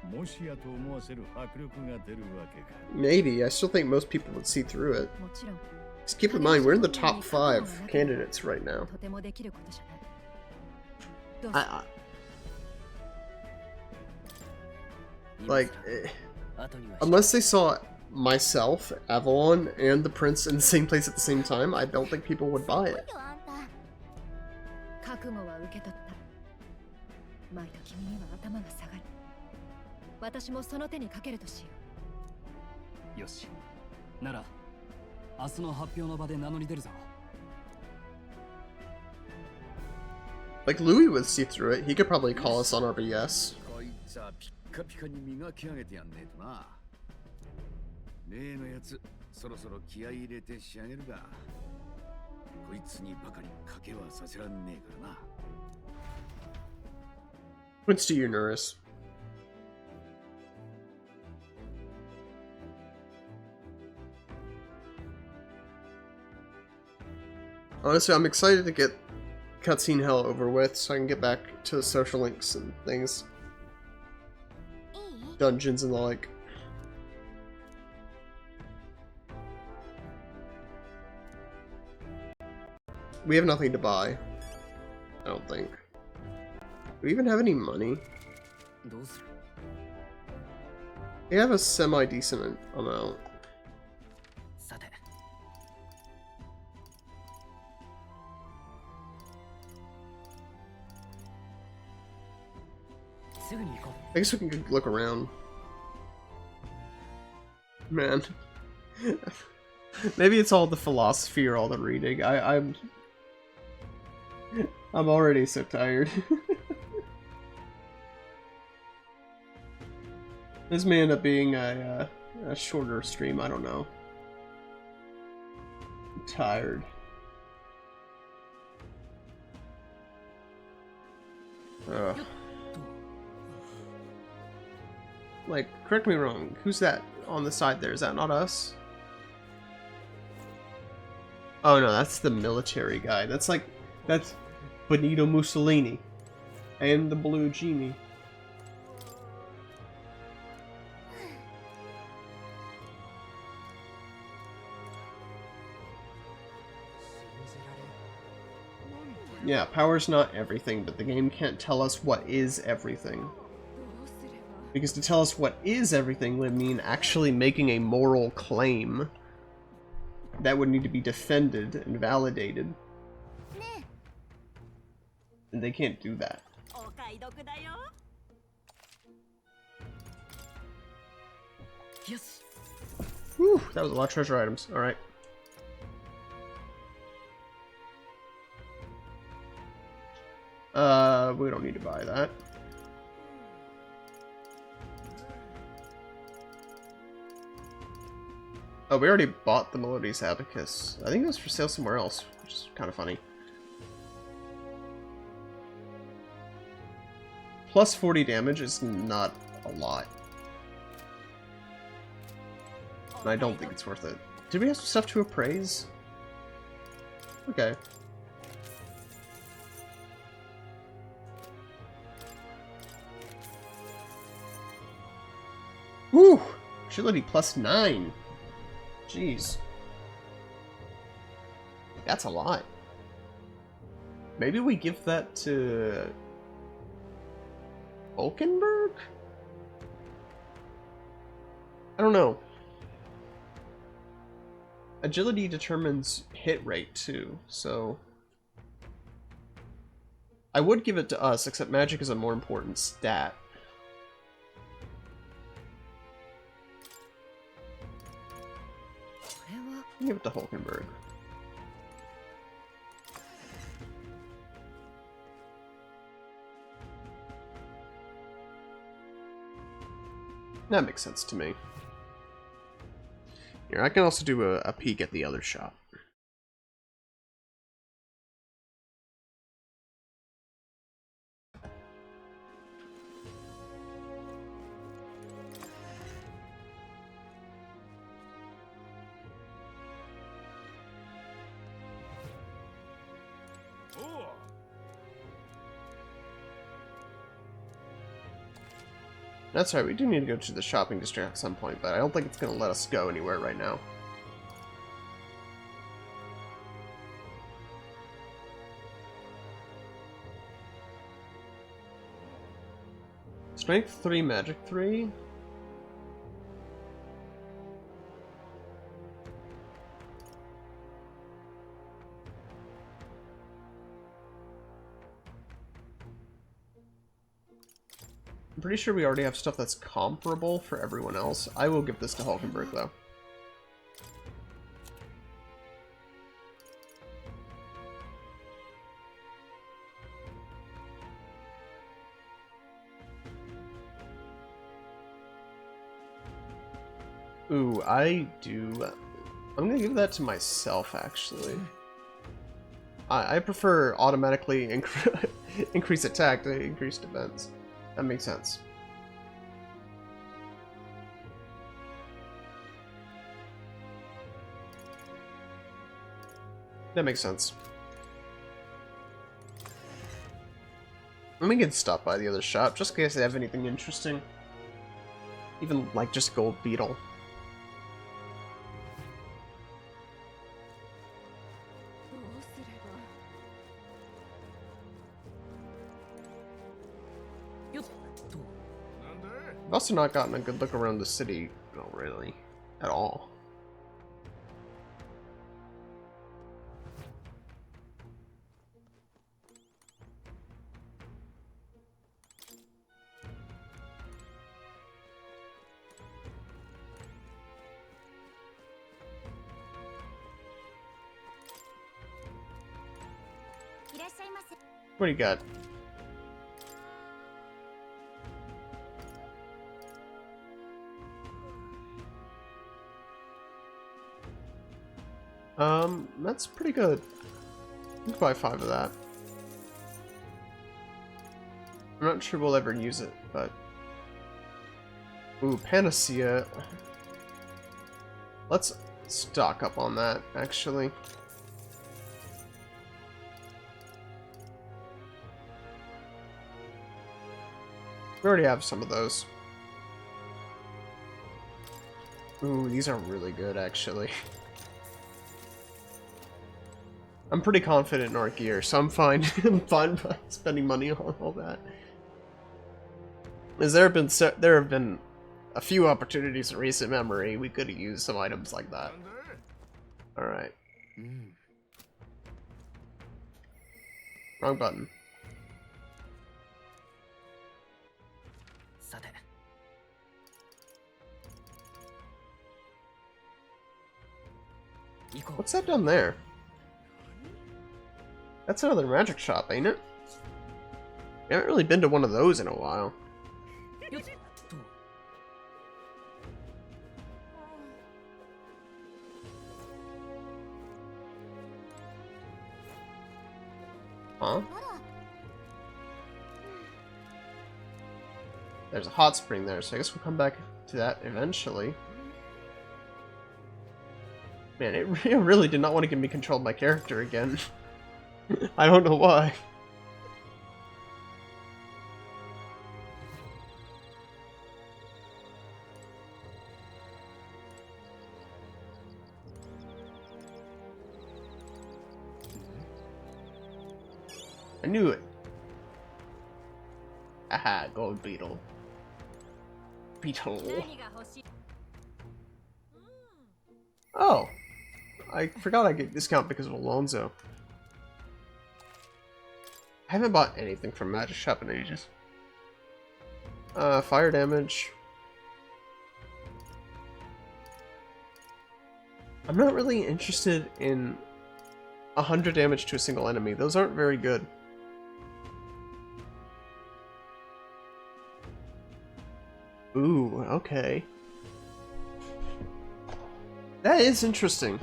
もしやと思わせる迫力が出るわけか。Maybe. I still think most people would see through it. もちろん。Just keep in mind, we're in the top 5 candidates right now. とてもできることじゃない。Like, unless they saw myself, Avalon, and the prince in the same place at the same time, I don't think people would buy it. 覚悟は受け取った。まいと君には頭が下がる。私もその手にかけるとしよう。よし。なら明日の発表の場で名乗り出るぞ。Like Louis would see through it. He could probably call us on our BS. こいつはピッカピカに磨き上げてやんねえとな。例のやつ、そろそろ気合い入れて仕上げるが、こいつにばかり賭けはさせらんねえからな。What's to you, Norris? Honestly, I'm excited to get cutscene hell over with so I can get back to the social links and things. Dungeons and the like. We have nothing to buy. I don't think. Do we even have any money? We have a semi-decent amount. I guess we can look around. Man. Maybe it's all the philosophy or all the reading. I'm already so tired. This may end up being a shorter stream, I don't know. I'm tired. Like, correct me wrong, who's that on the side there? Is that not us? Oh no, that's the military guy. That's Benito Mussolini. And the Blue Genie. Yeah, power's not everything, but the game can't tell us what is everything. Because to tell us what is everything would mean actually making a moral claim that would need to be defended and validated. And they can't do that. Yes. Whew, that was a lot of treasure items. Alright. We don't need to buy that. Oh, we already bought the Melodious Abacus. I think it was for sale somewhere else, which is kind of funny. Plus 40 damage is not a lot. And I don't think it's worth it. Did we have some stuff to appraise? Okay. Woo! Agility plus 9. Jeez. That's a lot. Maybe we give that to Hulkenberg? I don't know. Agility determines hit rate too, so I would give it to us, except magic is a more important stat. Give it to Hulkenberg. That makes sense to me. Here, I can also do a peek at the other shop. That's right, we do need to go to the shopping district at some point, but I don't think it's going to let us go anywhere right now. Strength 3, Magic 3? I'm pretty sure we already have stuff that's comparable for everyone else. I will give this to Hulkenberg, though. Ooh, I'm gonna give that to myself, actually. I prefer automatically increase attack to increase defense. That makes sense. That makes sense. Let me get stopped by the other shop, just in case they have anything interesting. Even, like, just gold beetle. I've also not gotten a good look around the city, no, really, at all. What do you got? That's pretty good. You can buy 5 of that. I'm not sure we'll ever use it, but... Ooh, Panacea. Let's stock up on that, actually. We already have some of those. Ooh, these are really good, actually. I'm pretty confident in our gear, so I'm fine. I'm fine by spending money on all that. As there have been a few opportunities in recent memory we could have used some items like that. All right. Wrong button. What's that down there? That's another magic shop, ain't it? We haven't really been to one of those in a while. Huh? There's a hot spring there, so I guess we'll come back to that eventually. Man, it really did not want to give me control of my character again. I don't know why. I knew it. Aha, gold beetle. Beetle. Oh. I forgot I get discount because of Alonso. I haven't bought anything from Magic Shop in ages. Fire damage. I'm not really interested in 100 damage to a single enemy. Those aren't very good. Ooh, okay. That is interesting.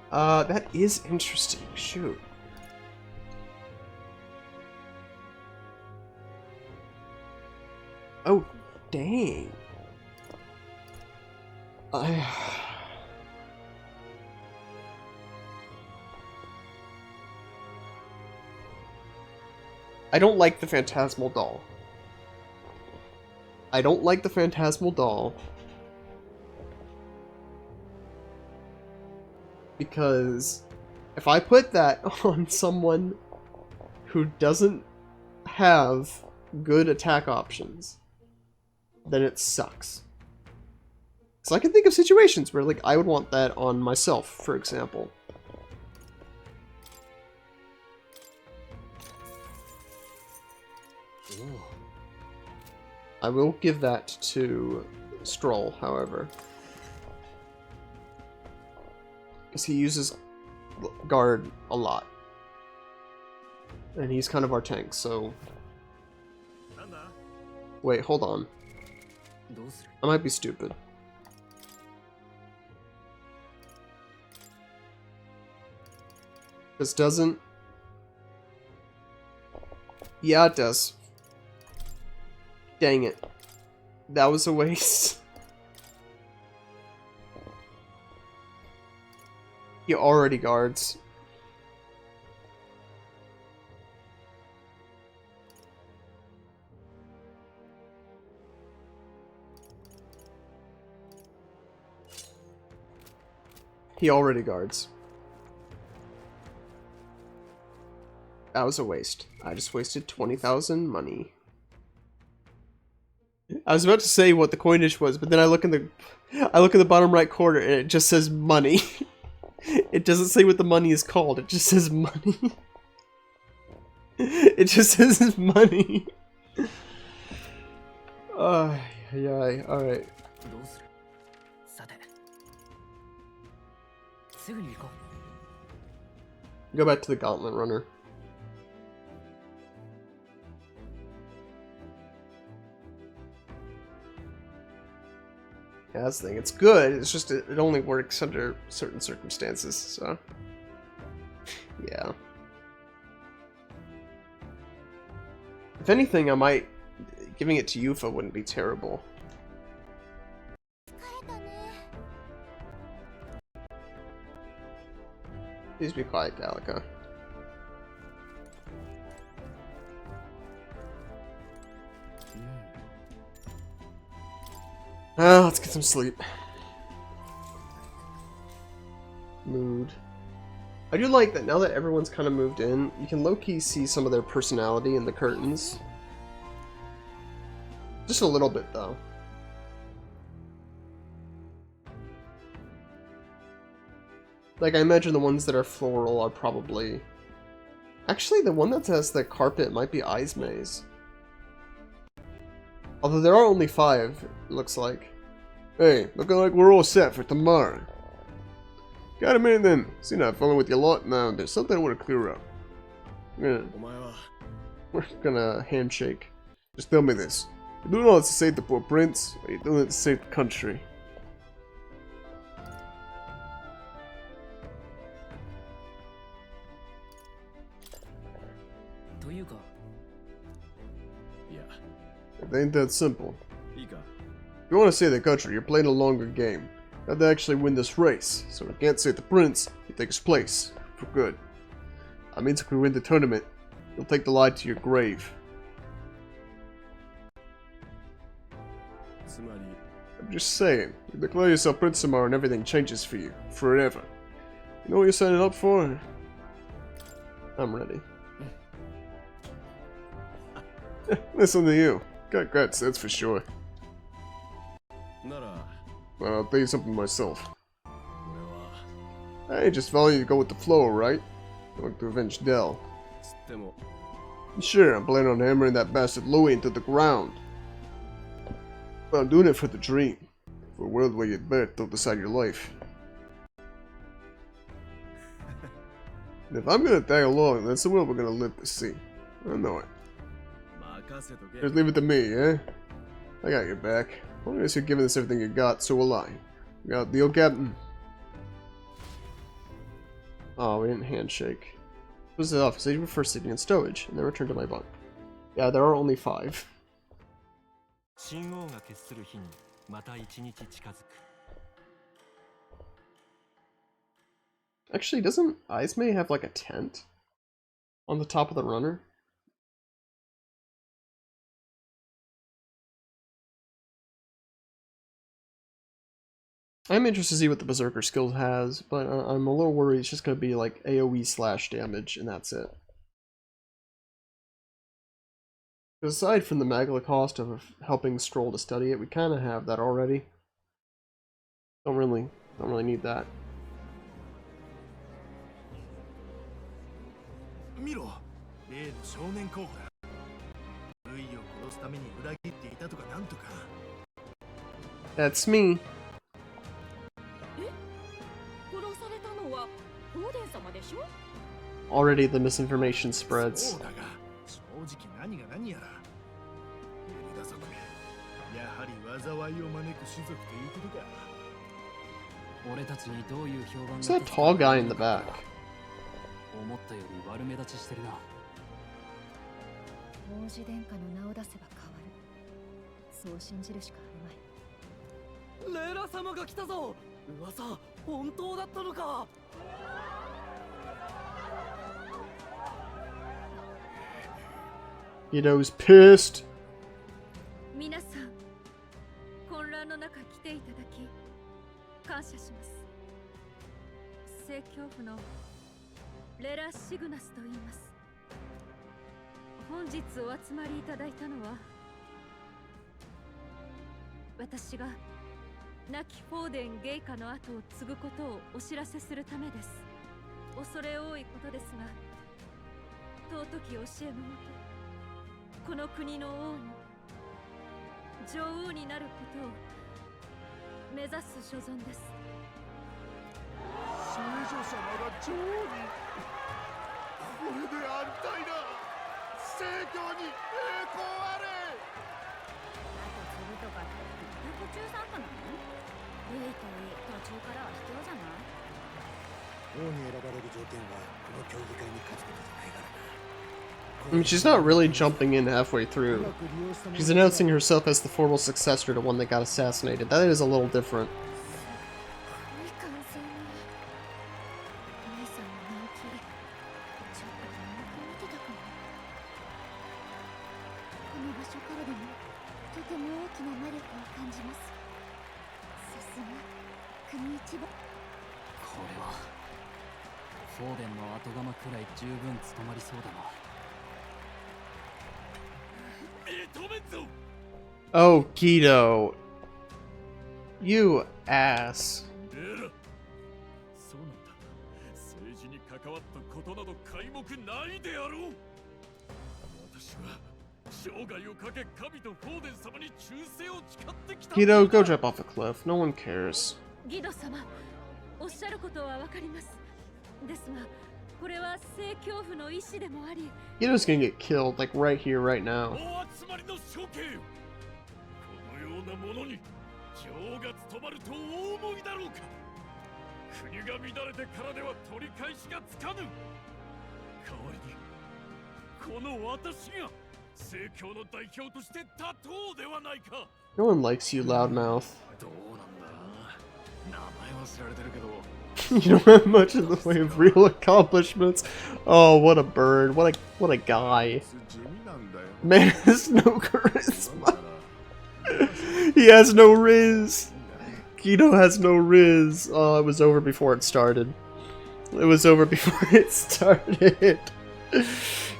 That is interesting. Shoot. Oh, dang. I don't like the Phantasmal Doll. I don't like the Phantasmal Doll. Because if I put that on someone who doesn't have good attack options, then it sucks. So I can think of situations where, like, I would want that on myself, for example. I will give that to Stroll, however. Because he uses guard a lot. And he's kind of our tank, so... Wait, hold on. I might be stupid. This doesn't... Yeah, it does. Dang it. That was a waste. He already guards. He already guards. That was a waste. I just wasted 20,000 money. I was about to say what the coinage was, but then I look in the bottom right corner and it just says money. It doesn't say what the money is called. It just says money. It just says money. Yeah. All right. Go back to the Gauntlet Runner. Yeah, that's the thing. It's good. It's just it only works under certain circumstances. So, yeah. If anything, I might giving it to Yufa wouldn't be terrible. Please be quiet, Gallica. Let's get some sleep. Mood. I do like that now that everyone's kind of moved in, you can low-key see some of their personality in the curtains. Just a little bit, though. Like, I imagine the ones that are floral are probably... Actually, the one that has the carpet might be Izme's. Although there are only 5, it looks like. Hey, looking like we're all set for tomorrow. Got a minute then. Seeing I'm following with your lot now, there's something I want to clear up. We're gonna handshake. Just tell me this. You doing all this to save the poor prince, or you doing it to save the country? It ain't that simple. If you want to save the country, you're playing a longer game. You have to actually win this race, so we can't save the prince, he takes place, for good. That means if we win the tournament, you'll take the lie to your grave. I'm just saying, you declare yourself prince tomorrow and everything changes for you, forever. You know what you're signing up for? I'm ready. Listen to you. Got guts, that's for sure. Well, I'll tell you something myself. Hey, just follow you, go with the flow, right? Going to avenge Dell. Sure, I'm planning on hammering that bastard Louis into the ground. But I'm doing it for the dream. For a world where you'd better to decide your life. And if I'm gonna tag along, that's the world we're gonna live to see. I know it. Just leave it to me, eh? I got your back. As long as you're giving us everything you got, so will I. You got a deal, Captain? Oh, we didn't handshake. Close the office. I prefer sitting in stowage, and then return to my bunk. Yeah, there are only 5. Actually, doesn't Izme have like a tent on the top of the runner? I'm interested to see what the Berserker skill has, but I'm a little worried it's just going to be like AoE slash damage, and that's it. Because aside from the Magla cost of helping Stroll to study it, we kind of have that already. Don't really need that. 見ろ、例の少年候補だ。ルイを殺すたために裏切っていたとかなんとか。 That's me. 殺されたのはフォーデン様でしょ？ Already the misinformation spreads. そうだが、正直何が何やら。エルダ族め、やはり災いを招く種族ということか。俺たちにどういう評判が Who's that tall guy in the back? 思ったより悪目立ちしてるな。王子殿下の名を出せば変わる。そう信じるしかあるまい。レラ様が来たぞ。噂本当だったのか。Kiddo's pissed. 皆さん、混乱の中来ていただき感謝します。聖教府のレラ・シグナスと言います。本日お集まりいただいたのは、私が亡きフォーデンゲイカの後を継ぐことをお知らせするためです。恐れ多いことですが、尊き教えのもと、この国の王に女王になることを目指す所存です。聖女様が女王に。これで安泰だ。聖教に栄光あれ。あと継ぐとかって途中参加なの？ルイといい途中からは卑怯じゃない？王に選ばれる条件はこの競技会に勝つことじゃないからな。I mean, she's not really jumping in halfway through. She's announcing herself as the formal successor to one that got assassinated. That is a little different. フォーデンの後釜くらい十分務まりそうだな。 Oh, Kiddo. You ass. そうなんだ。政治に関わったことなど皆目ないであろう。私は生涯をかけ神とフォーデン様に忠誠を誓ってきた。 Kiddo, go jump off a cliff. No one cares. ギド様、おっしゃることはわかります。ですが、これは聖教府の意志でもあり。 Kiddo's gonna get killed, like right here, right now. お集まりの処刑よ。このようなものに情が務まるとお思いだろうか。国が乱れてからでは取り返しがつかぬ。代わりにこの私が聖教の代表として立とうではないか。 No one likes you, loudmouth. どうなんだ。名前は知られてるけど。 You don't have much in the way of real accomplishments. Oh, what a bird. What a guy. Man has no charisma. He has no riz. Kiddo has no riz. Oh, it was over before it started. It was over before it started.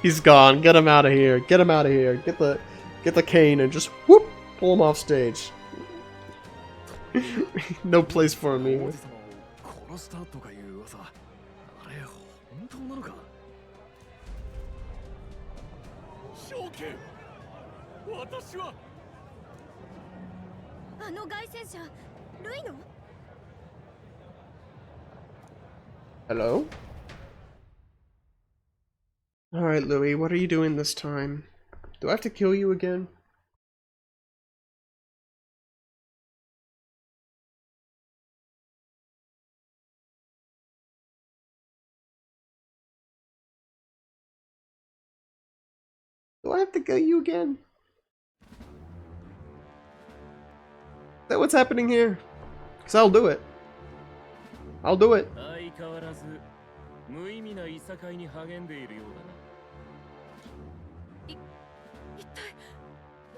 He's gone. Get him out of here. Get him out of here. Get the cane and just whoop, pull him off stage. No place for me. 殺したとかいう噂、あれ本当なのか？処刑。私はあの凱旋者、ルイの？ Hello? Alright, Louis, what are you doing this time? Do I have to kill you again? Do I have to kill you again? Is that what's happening here? Because I'll do it. I'll do it. 相変わらず無意味ないさかいに励んでいるようだな。一体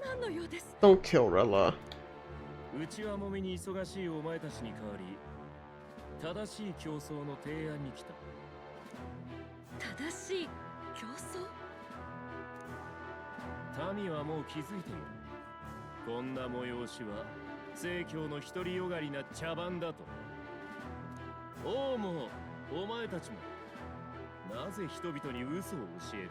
何の用です？ Don't kill Rella. 内輪もめに忙しいお前たちに代わり、正しい競争の提案に来た。正しい競争？民はもう気づいている。こんな催しは聖教の独りよがりな茶番だと。王もお前たちもなぜ人々に嘘を教える？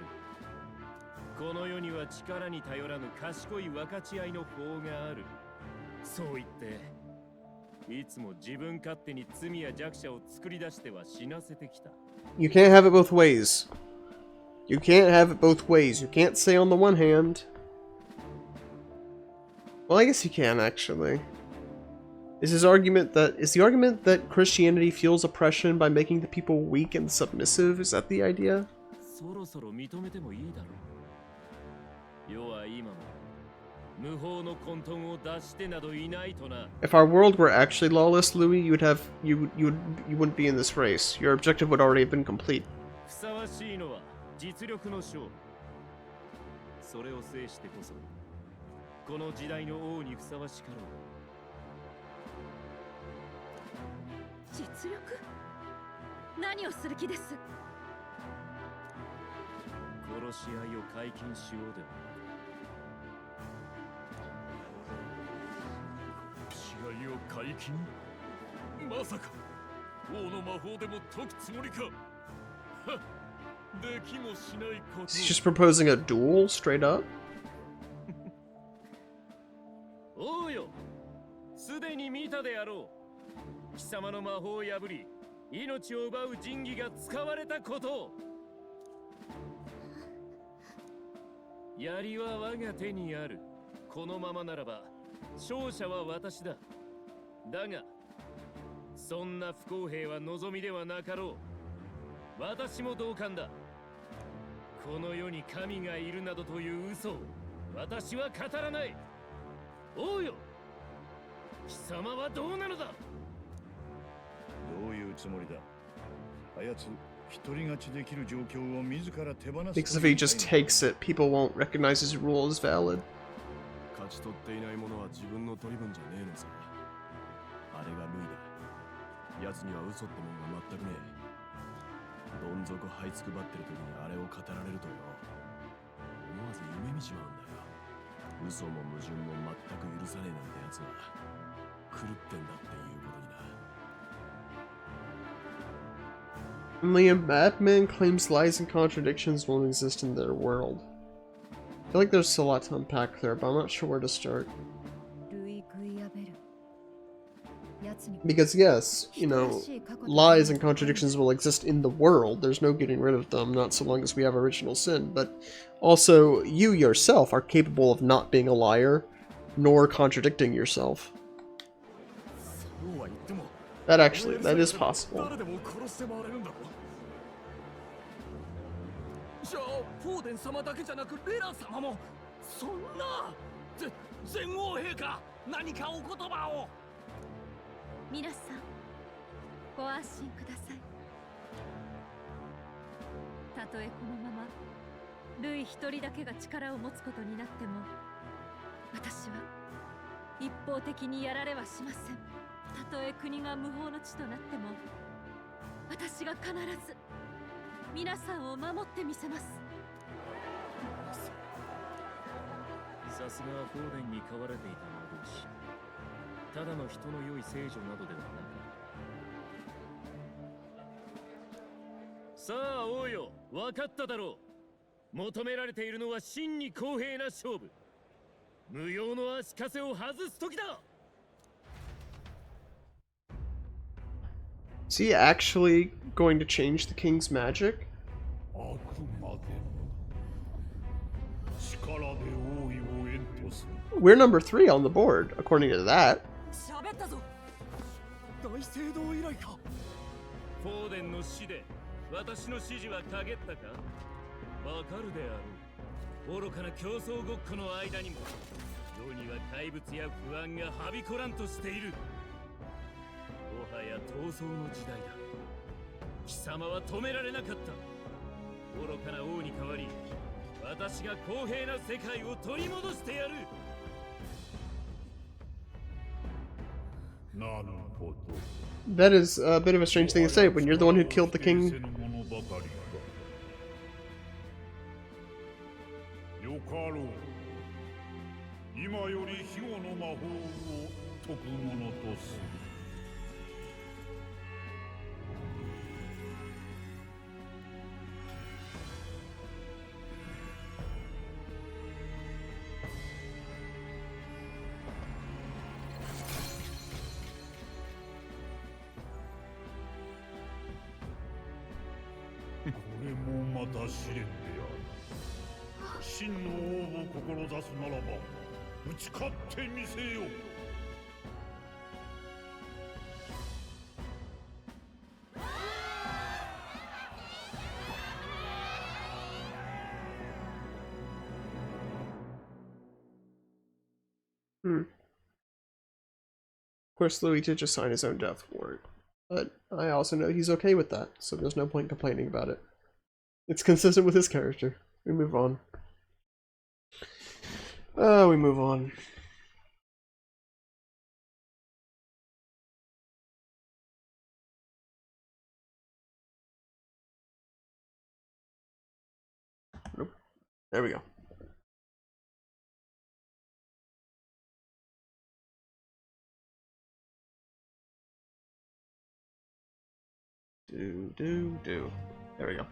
この世には力に頼らぬ賢い分かち合いの法がある。そう言っていつも自分勝手に罪や弱者を作り出しては死なせてきた。 You can't have it both ways. You can't have it both ways. You can't say on the one hand... Well, I guess you can, actually. Is the argument that Christianity fuels oppression by making the people weak and submissive? Is that the idea? そろそろ認めてもいいだろう。世は今も無法の混沌を脱してなどいないとな。 If our world were actually lawless, Louis, you wouldn't be in this race. Your objective would already have been complete. ふさわしいのは実力の勝負。それを制してこそこの時代の王にふさわしかろう。実力？何をする気です？殺し合いを解禁しようでも。試合を解禁？まさか王の魔法でも解くつもりか。はっ、できもしないこと。 Is he just proposing a duel straight up? おうよ、すでに見たであろう。貴様の魔法を破り命を奪う神器が使われたことを。槍は我が手にある。このままならば勝者は私だ。だがそんな不公平は望みではなかろう。私も同感だ。この世に神がいるなどという嘘を私は語らない。おうよ、貴様はどうなのだ。どういうつもりだ。あやつ一人勝ちできる状況を自ら手放す。 Because if he just takes it, people won't recognize his rule as valid. 勝ち取っていないものは自分の取り分じゃねえのさ。あれがルイだ。奴には嘘ってもんが全くねえ。どん底這いつくばってる時にあれを語られるとよ、思わず夢見ちまうんだよ。嘘も矛盾も全く許さねえなんてやつは狂ってんだっていうことにな。 Liam Batman claims lies and contradictions won't exist in their world. I feel like there's a lot to unpack there, but I'm not sure where to start. Because yes, you know, lies and contradictions will exist in the world. There's no getting rid of them, not so long as we have original sin. But also, you yourself are capable of not being a liar, nor contradicting yourself. That is possible. じゃあフォーデン様だけじゃなくレラ様もそんな全王陛下何かお言葉を。皆さんご安心ください。たとえこのままルイ一人だけが力を持つことになっても私は一方的にやられはしません。たとえ国が無法の地となっても私が必ず皆さんを守ってみせます。さすがフォーデンに飼われていた魔導士。ただの人の良い聖女などではなく。さあ王よ、分かっただろう。求められているのは真に公平な勝負。無用の足かせを外す時だ。 Is he actually going to change the king's magic? We're number 3 on the board, according to that. フォーデンの死で私の指示は陰ったか。わかるであろう。愚かな競争ごっこの間にも世には怪物や不安がはびこらんとしている。もはや闘争の時代だ。貴様は止められなかった。愚かな王に代わり私が公平な世界を取り戻してやる。That is a bit of a strange thing to say when you're the one who killed the king. よかろう。今より庇護の魔法を解くものとする。れもまた試練である。真の王を志すならば打ち勝ってみせよう。Of course, Louis did just sign his own death warrant, but I also know he's okay with that, so there's no point complaining about it. It's consistent with his character. We move on. We move on. Nope. There we go. Do. There we go.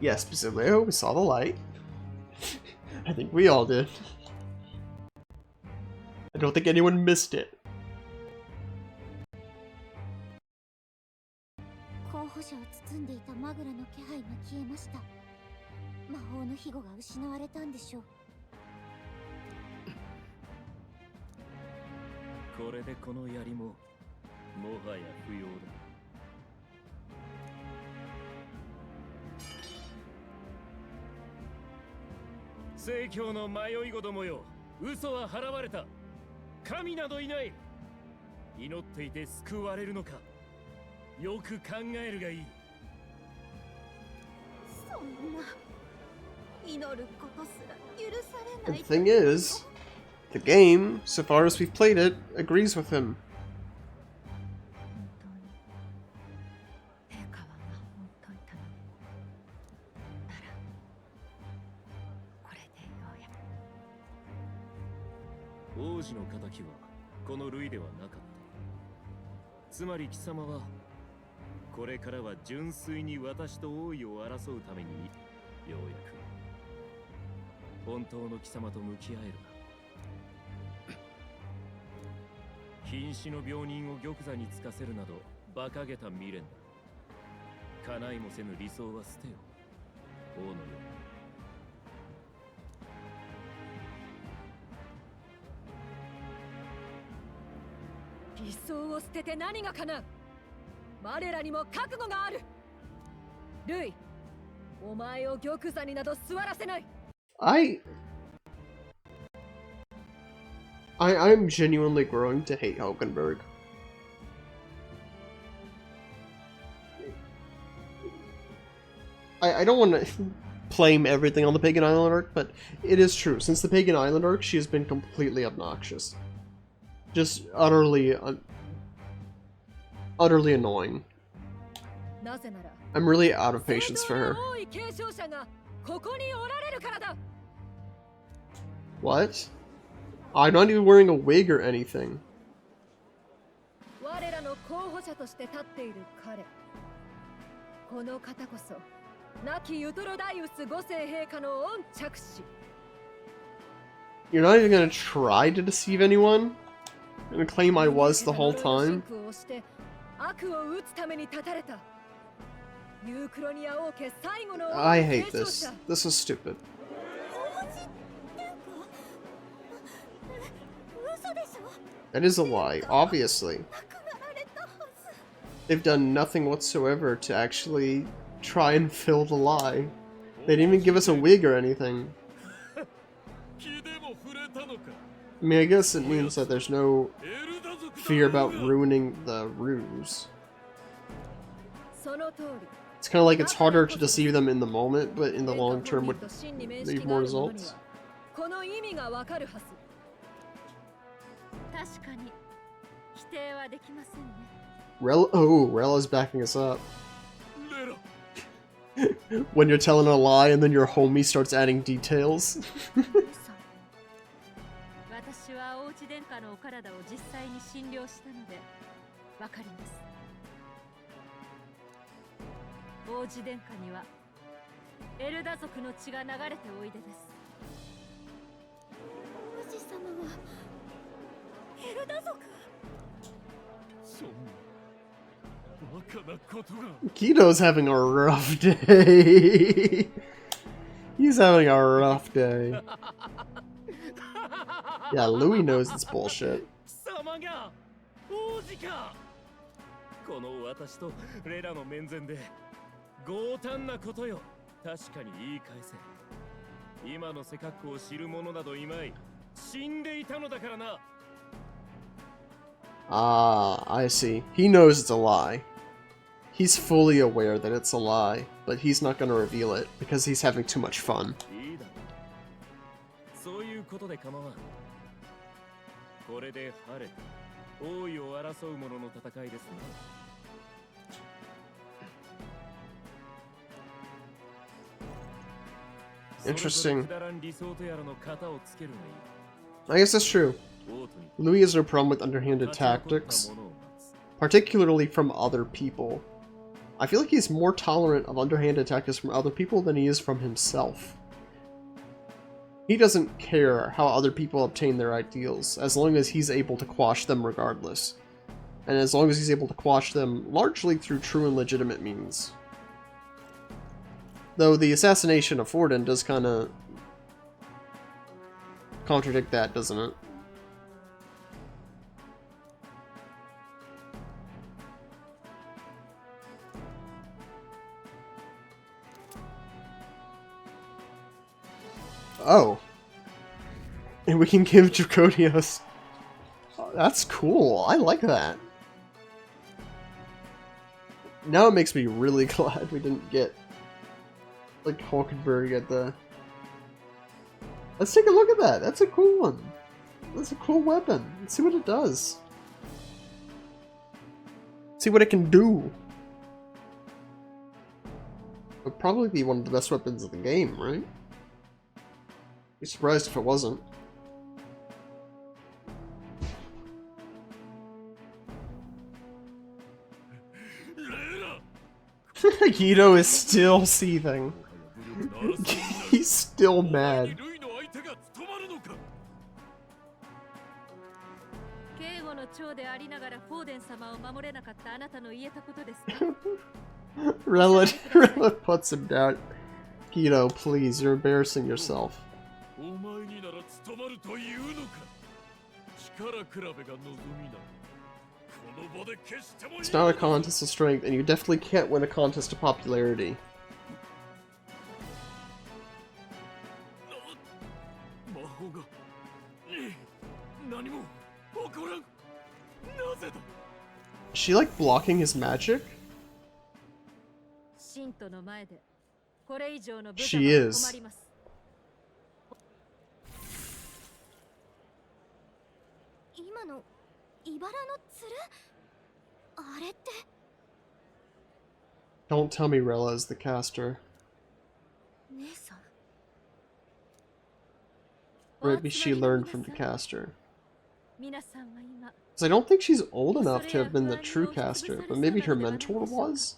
Yes, specifically, we saw the light. I think we all did. I don't think anyone missed it. 候補者を包んでいたマグラの気配が消えました。魔法の庇護が失われたんでしょう。これでこの槍ももはや不要だ。聖教の迷い子どもよ、嘘は払われた。神などいない。祈っていて救われるのか。よく考えるがいい。そんな祈ることすら許されない。 The thing is, the game, so far as we've played it, agrees with him. Ojiの仇はこの類ではなかった。つまり貴様はこれからは純粋に私と王位を争うためにようやく本当の貴様と向き合えるな。瀕死の病人を玉座につかせるなど馬鹿げた未練だ。叶いもせぬ理想は捨てよ、王のように。理想を捨てて何が叶う。我らにも覚悟がある。ルイ、お前を玉座になど座らせない。I'm genuinely growing to hate Hulkenberg. I don't want to blame everything on the Pagan Island arc, but it is true. Since the Pagan Island arc, she has been completely obnoxious. Just utterly annoying. I'm really out of patience for her. What? I'm not even wearing a wig or anything. You're not even gonna try to deceive anyone? And claim I was the whole time? I hate this. This is stupid. That is a lie, obviously. They've done nothing whatsoever to actually try and fill the lie. They didn't even give us a wig or anything. I mean, I guess it means that there's no fear about ruining the ruse. It's kind of like it's harder to deceive them in the moment, but in the long term would leave more results. Rella's backing us up. When you're telling a lie and then your homie starts adding details. Kito's having a rough day. He's having a rough day. Yeah, Louis knows it's bullshit. この私とレラの面前で強胆なことよ。確かに言い返せ。今の背格好を知る者などいまい。死んでいたのだからな。Ah, I see. He knows it's a lie. He's fully aware that it's a lie, but he's not going to reveal it because he's having too much fun. いいだろう。そういうことで構わん。これで晴れて王位を争う者の戦いですな。Interesting. I guess that's true. Louis has no problem with underhanded tactics, particularly from other people. I feel like he's more tolerant of underhanded tactics from other people than he is from himself. He doesn't care how other people obtain their ideals, as long as he's able to quash them regardless. And as long as he's able to quash them largely through true and legitimate means. Though the assassination of Forden does kind of contradict that, doesn't it? Oh. And we can give Draconios... Oh, that's cool. I like that. Now it makes me really glad we didn't get... like Hulkenberg at the... Let's take a look at that. That's a cool one. That's a cool weapon. Let's see what it does. See what it can do. It'll probably be one of the best weapons of the game, right? Be surprised if it wasn't. Guido is still seething. He's still mad. Rella puts him down. Guido, please, you're embarrassing yourself. It's not a contest of strength, and you definitely can't win a contest of popularity. Is she like blocking his magic? She is. Don't tell me Rella is the caster. Or maybe she learned from the caster. Because I don't think she's old enough to have been the true caster, but maybe her mentor was?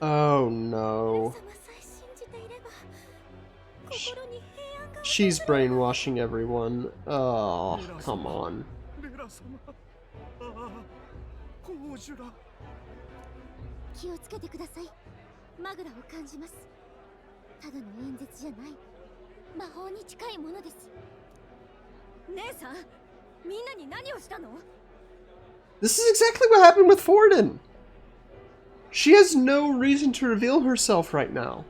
Oh no. She's brainwashing everyone. Oh, come on. 気をつけてください。マグラを感じます。ただの演説じゃない。魔法に近いものです。姉さん、みんなに何をしたの? This is exactly what happened with Forden. She has no reason to reveal herself right now.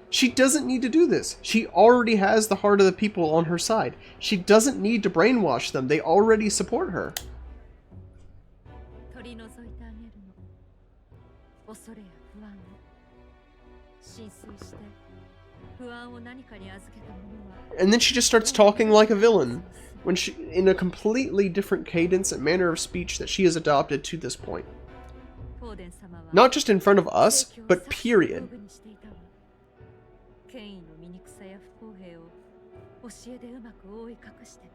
She doesn't need to do this. She already has the heart of the people on her side. She doesn't need to brainwash them. They already support her. And then she just starts talking like a villain, when she, in a completely different cadence and manner of speech that she has adopted to this point. Not just in front of us, but period. 権威の醜さや不公平を教えでうまく覆い隠してね。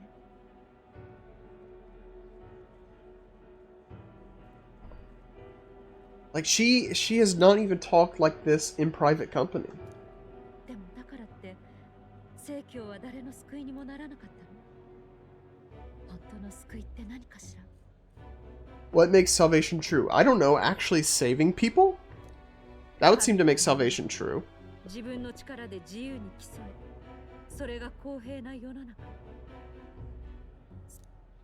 Like she has not even talked like this in private company. でもだからって正教は誰の救いにもならなかったの。本当の救いって何かしら。What makes salvation true? I don't know. Actually saving people? That would seem to make salvation true. 自分の力で自由に競え、それが公平な世の中。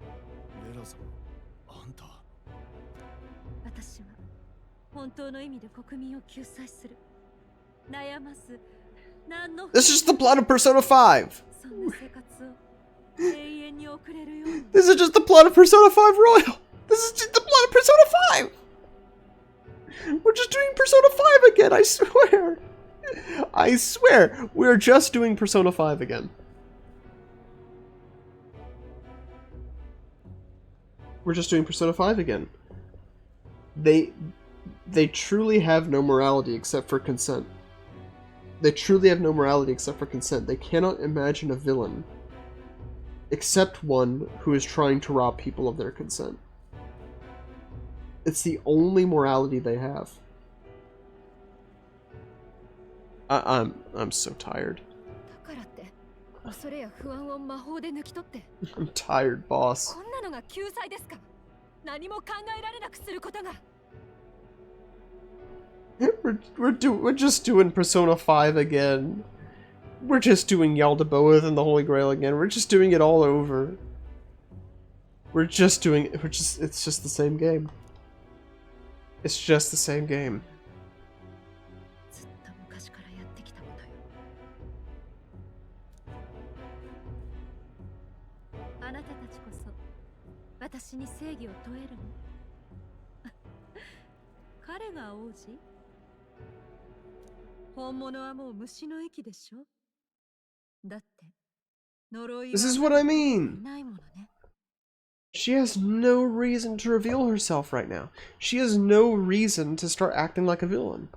レラさん、あんた。私は本当の意味で国民を救済する。悩ます何の。This is the plot of Persona 5. そんな生活を永遠に送れるように。This is just the plot of Persona 5 Royal. This is just the plot of Persona 5. We're just doing Persona 5 again, I swear. I swear, we're just doing Persona 5 again. We're just doing Persona 5 again. They truly have no morality except for consent. They truly have no morality except for consent. They cannot imagine a villain except one who is trying to rob people of their consent. It's the only morality they have. I'm so tired. I'm tired, boss. We're just doing Persona 5 again. We're just doing Yaldabaoth and the Holy Grail again. We're just doing it all over. It's just the same game. It's just the same game. あなたたちこそ私に正義を問えるの。彼が王子？本物はもう虫の息でしょ？だって呪いは This is what I mean. ないものね。She has no reason to reveal herself right now. She has no reason to start acting like a villain.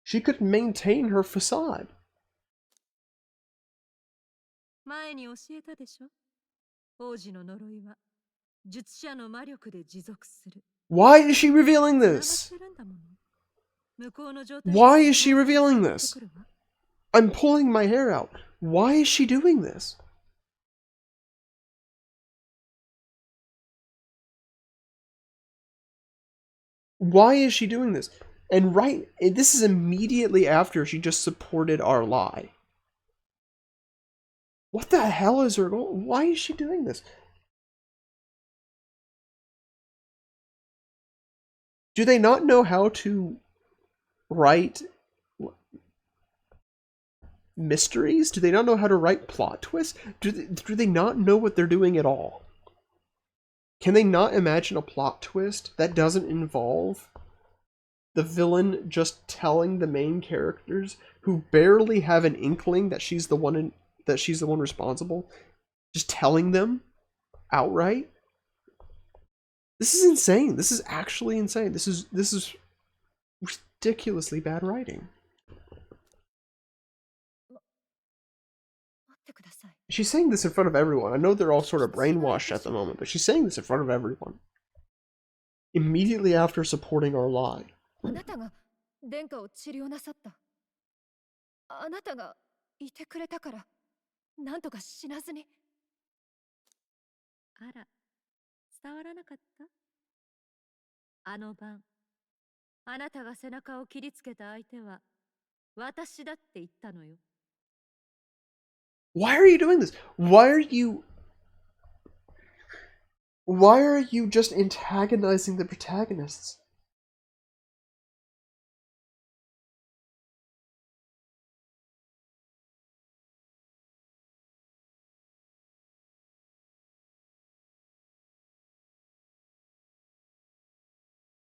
She could maintain her facade. 前に教えたでしょ？王子の呪いは術者の魔力で持続する。Why is she revealing this? Why is she revealing this? I'm pulling my hair out. Why is she doing this? Why is she doing this? And this is immediately after she just supported our lie. What the hell is her goal? Why is she doing this? Do they not know how to write mysteries? Do they not know how to write plot twists? Do they not know what they're doing at all? Can they not imagine a plot twist that doesn't involve the villain just telling the main characters who barely have an inkling that she's the one responsible, just telling them outright? This is insane. This is actually insane. This is ridiculously bad writing. She's saying this in front of everyone. I know they're all sort of brainwashed at the moment, but she's saying this in front of everyone. Immediately after supporting our lie. あなたが殿下を治療なさった。あなたがいてくれたから、なんとか死なずに。あら、伝わらなかった？あの晩、あなたが背中を切りつけた相手は私だって言ったのよ。Why are you doing this? Why are you just antagonizing the protagonists?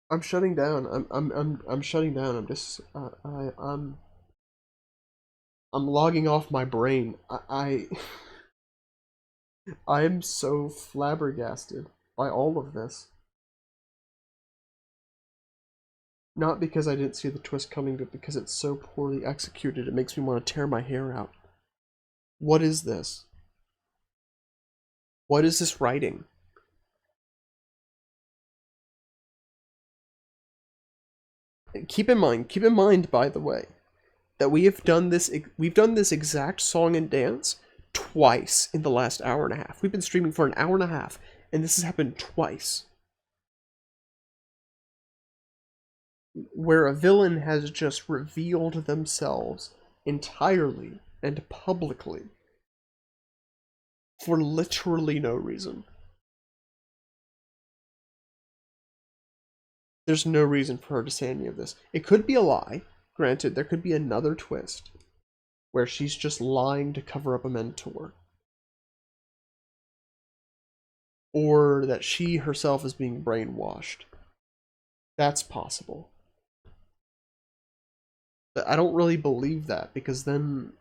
I'm shutting down. I'm shutting down. I'm just I'm logging off my brain. I'm so flabbergasted by all of this. Not because I didn't see the twist coming, but because it's so poorly executed, it makes me want to tear my hair out. What is this? What is this writing? Keep in mind, by the way, that we've done this exact song and dance twice in the last hour and a half. We've been streaming for an hour and a half, and this has happened twice. Where a villain has just revealed themselves entirely and publicly for literally no reason. There's no reason for her to say any of this. It could be a lie. Granted, there could be another twist where she's just lying to cover up a mentor. Or that she herself is being brainwashed. That's possible. But I don't really believe that, because then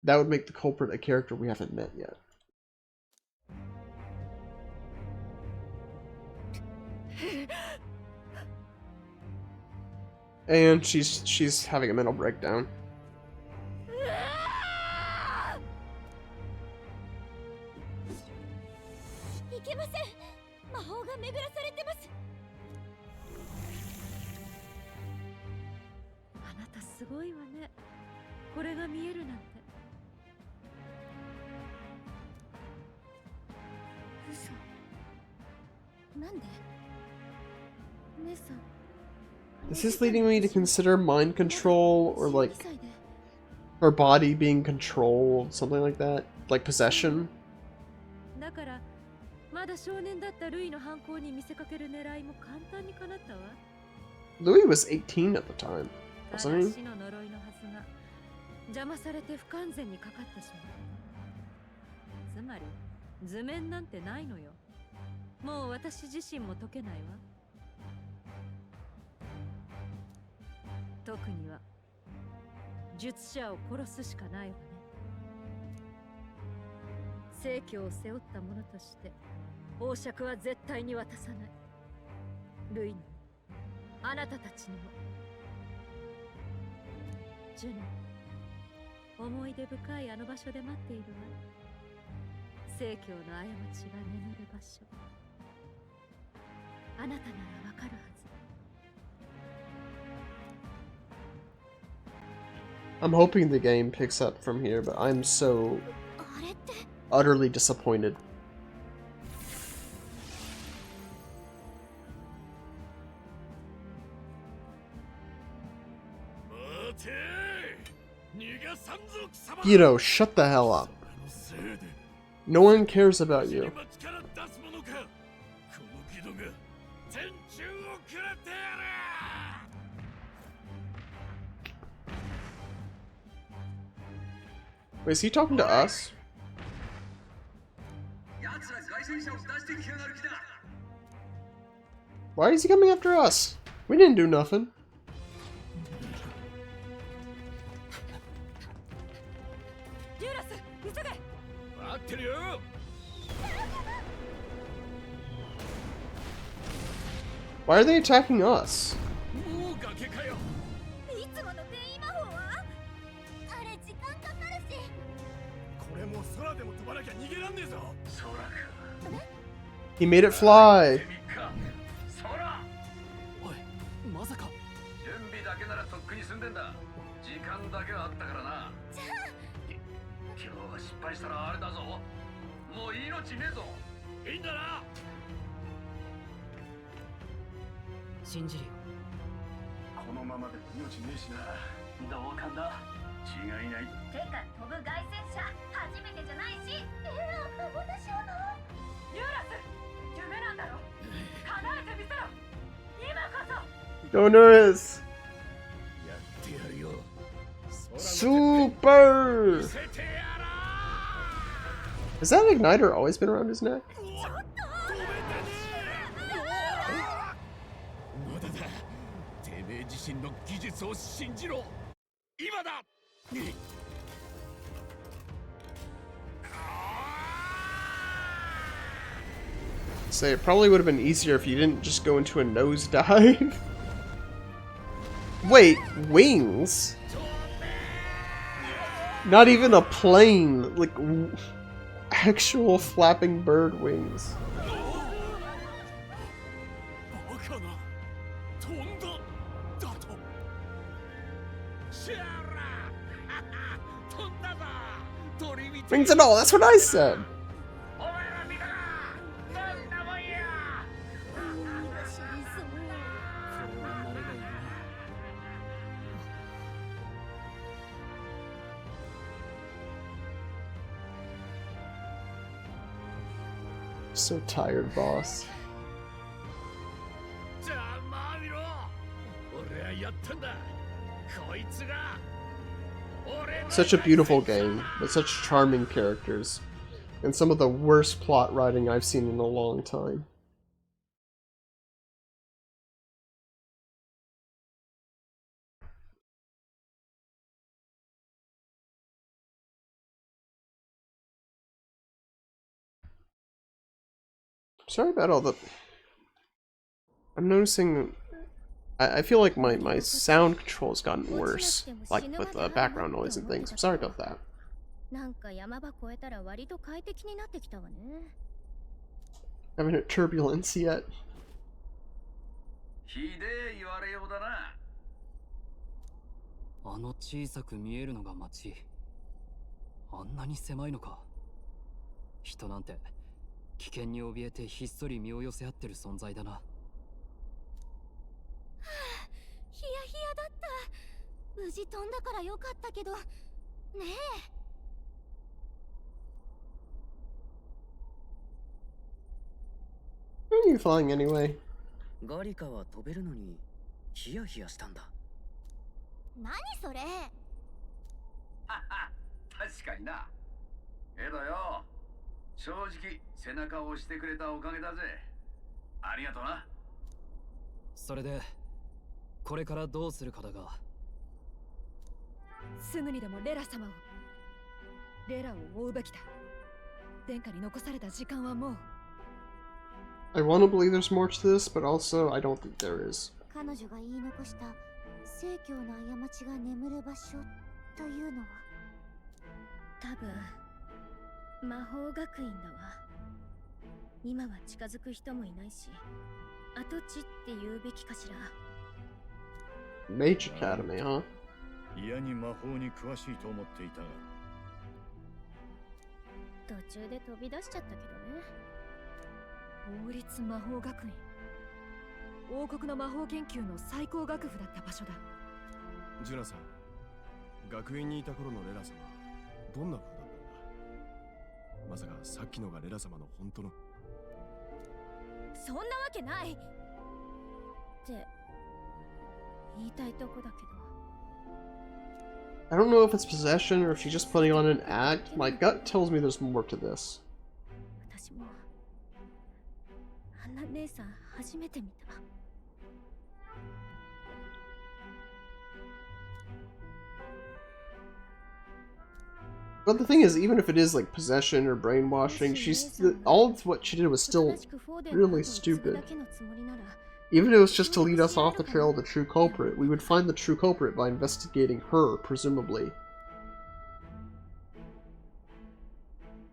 that would make the culprit a character we haven't met yet. And she's having a mental breakdown. This is leading me to consider mind control, or like her body being controlled, something like that, like possession. Louis was 18 at the time, wasn't he? I'm hoping the game picks up from here, but I'm so utterly disappointed. Hiro, shut the hell up. No one cares about you. Wait, is he talking to us? Why is he coming after us? We didn't do nothing. Why are they attacking us? He made it fly. Donors. Super. Has that igniter always been around his neck? Say, it probably would have been easier if you didn't just go into a nosedive. Wait, wings? Not even a plane, like actual flapping bird wings. Wings and all, that's what I said. So tired, boss. Such a beautiful game, with such charming characters, and some of the worst plot writing I've seen in a long time. Sorry about all the... I'm noticing... I feel like my sound control has gotten worse, like with the background noise and things. I'm sorry about that. Haven't hit turbulence yet. ひでえ言われようだな。あの小さく見えるのが街。あんなに狭いのか。人なんて危険に怯えてひっそり身を寄せ合ってる存在だな。はあ、ヒヤヒヤだった。無事飛んだからよかったけど、ねえ。Where are you flying anyway? ガリカは飛べるのにヒヤヒヤしたんだ。何それ。確かにな。けどよ、正直背中を押してくれたおかげだぜ。ありがとうな。それでこれからどうするかだが。すぐにでもレラ様を。レラを追うべきだ。殿下に残された時間はもう。I want to believe there's more to this, but also I don't think there is. 彼女が言い残した聖教の過ちが眠る場所というのは多分魔法学院だわ。今は近づく人もいないし、跡地って言うべきかしら。Mage Academy, huh? 嫌に魔法に詳しいと思っていたが。途中で飛び出しちゃったけどね。王立魔法学院。王国の魔法研究の最高学府だった場所だ。ジュナさん、学院にいた頃のレラ様、どんな風だったんだ？まさかさっきのがレラ様の本当の。そんなわけないって言いたいとこだけど。I don't know if it's possession or if she's just putting on an act. My gut tells me there's more to this. 私もあんな姉さん初めて見た。But the thing is, even if it is like possession or brainwashing, all of what she did was still really stupid. Even if it was just to lead us off the trail of the true culprit, we would find the true culprit by investigating her, presumably.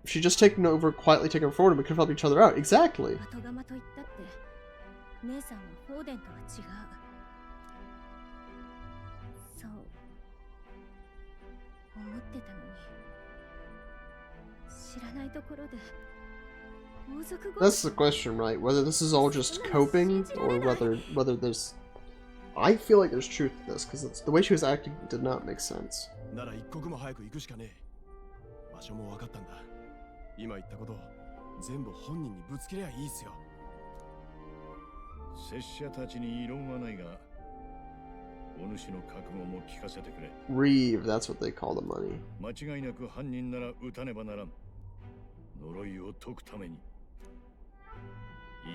If she'd just quietly taken Forden, we could have helped each other out. Exactly. 姉さんはフォーデンとは違う。そう思ってたのに、知らないところで王族ご。 That's the question, right? Whether this is all just coping, or whether there's... I feel like there's truth to this, because the way she was acting did not make sense. なら一刻も早く行くしかねえ。場所も分かったんだ。今言ったこと全部本人にぶつけりゃいいっすよ。拙者たちに異論はないが、お主の覚悟も聞かせてくれ。Reeve, that's what they call the money. 間違いなく犯人なら撃たねばならん。呪いを解くために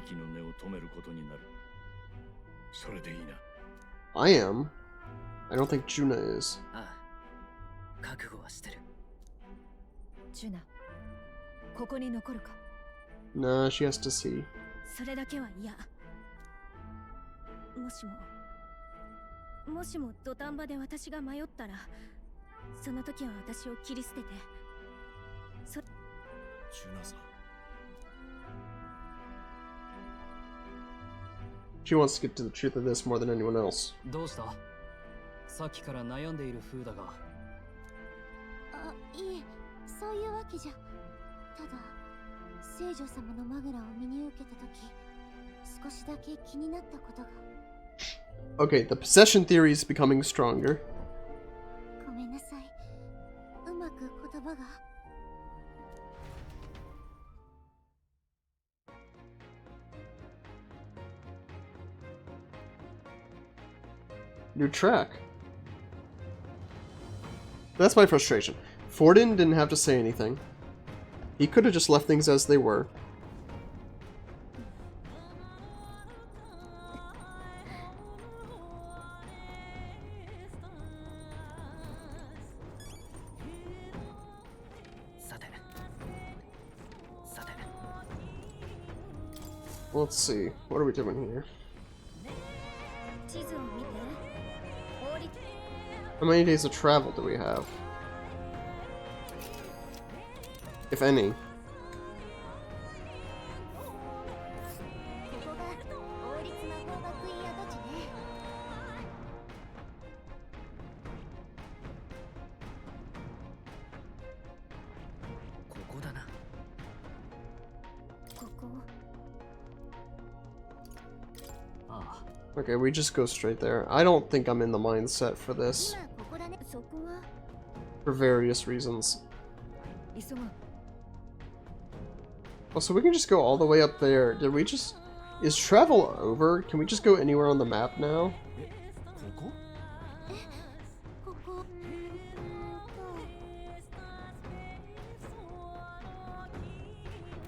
息の根を止めることになる。それでいいな。I am. I don't think Juna is. ああ、覚悟はしてる。ジュナ、ここに残るか。Nah, she has to see. それだけは嫌。もしももしも土壇場で私が迷ったら、その時は私を切り捨てて。ジュナさん。She wants to get to the truth of this more than anyone else. どうした？さっきから悩んでいる風だが。あ、いえ、そういうわけじゃ。ただ、聖女様のマグラを身に受けた時、少しだけ気になったことが。Okay, the possession theory is becoming stronger. ごめんなさい。うまく言葉が。New track. That's my frustration. Forden didn't have to say anything. He could have just left things as they were. Let's see. What are we doing here? How many days of travel do we have? If any. Okay, we just go straight there. I don't think I'm in the mindset for this. For various reasons. Oh, so we can just go all the way up there. Did we just... Is travel over? Can we just go anywhere on the map now?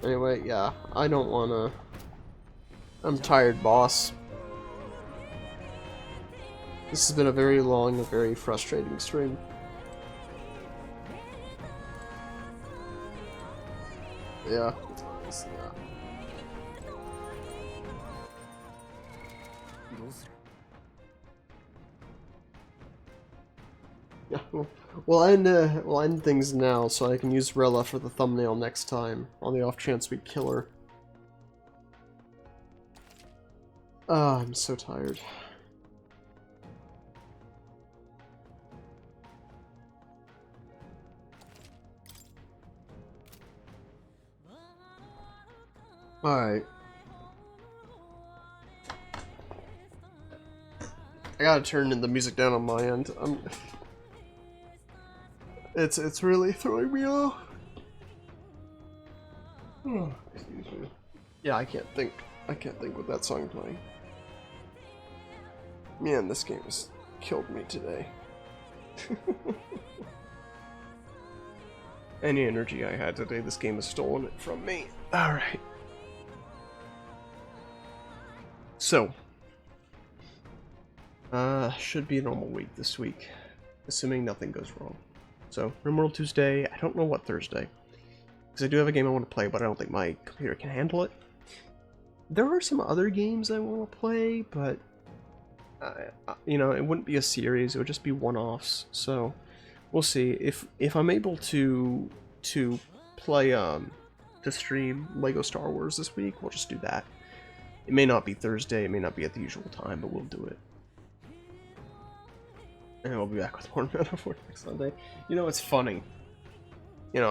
Anyway, yeah. I don't wanna... I'm tired, boss. This has been a very long and very frustrating stream. Yeah. Yeah, we'll end things now so I can use Rella for the thumbnail next time, on the off chance we kill her. Ah, I'm so tired. Alright. I gotta turn the music down on my end. It's really throwing me off. Oh, excuse me. Yeah, I can't think with that song playing. Man, this game has killed me today. Any energy I had today, this game has stolen it from me. Alright. So, should be a normal week this week, assuming nothing goes wrong. So, Rimworld Tuesday, I don't know what Thursday, because I do have a game I want to play, but I don't think my computer can handle it. There are some other games I want to play, but, you know, it wouldn't be a series, it would just be one-offs, so we'll see. If I'm able to play, to stream LEGO Star Wars this week, we'll just do that. It may not be Thursday, it may not be at the usual time, but we'll do it. And we'll be back with more MetAphor next Sunday. You know, it's funny. You know,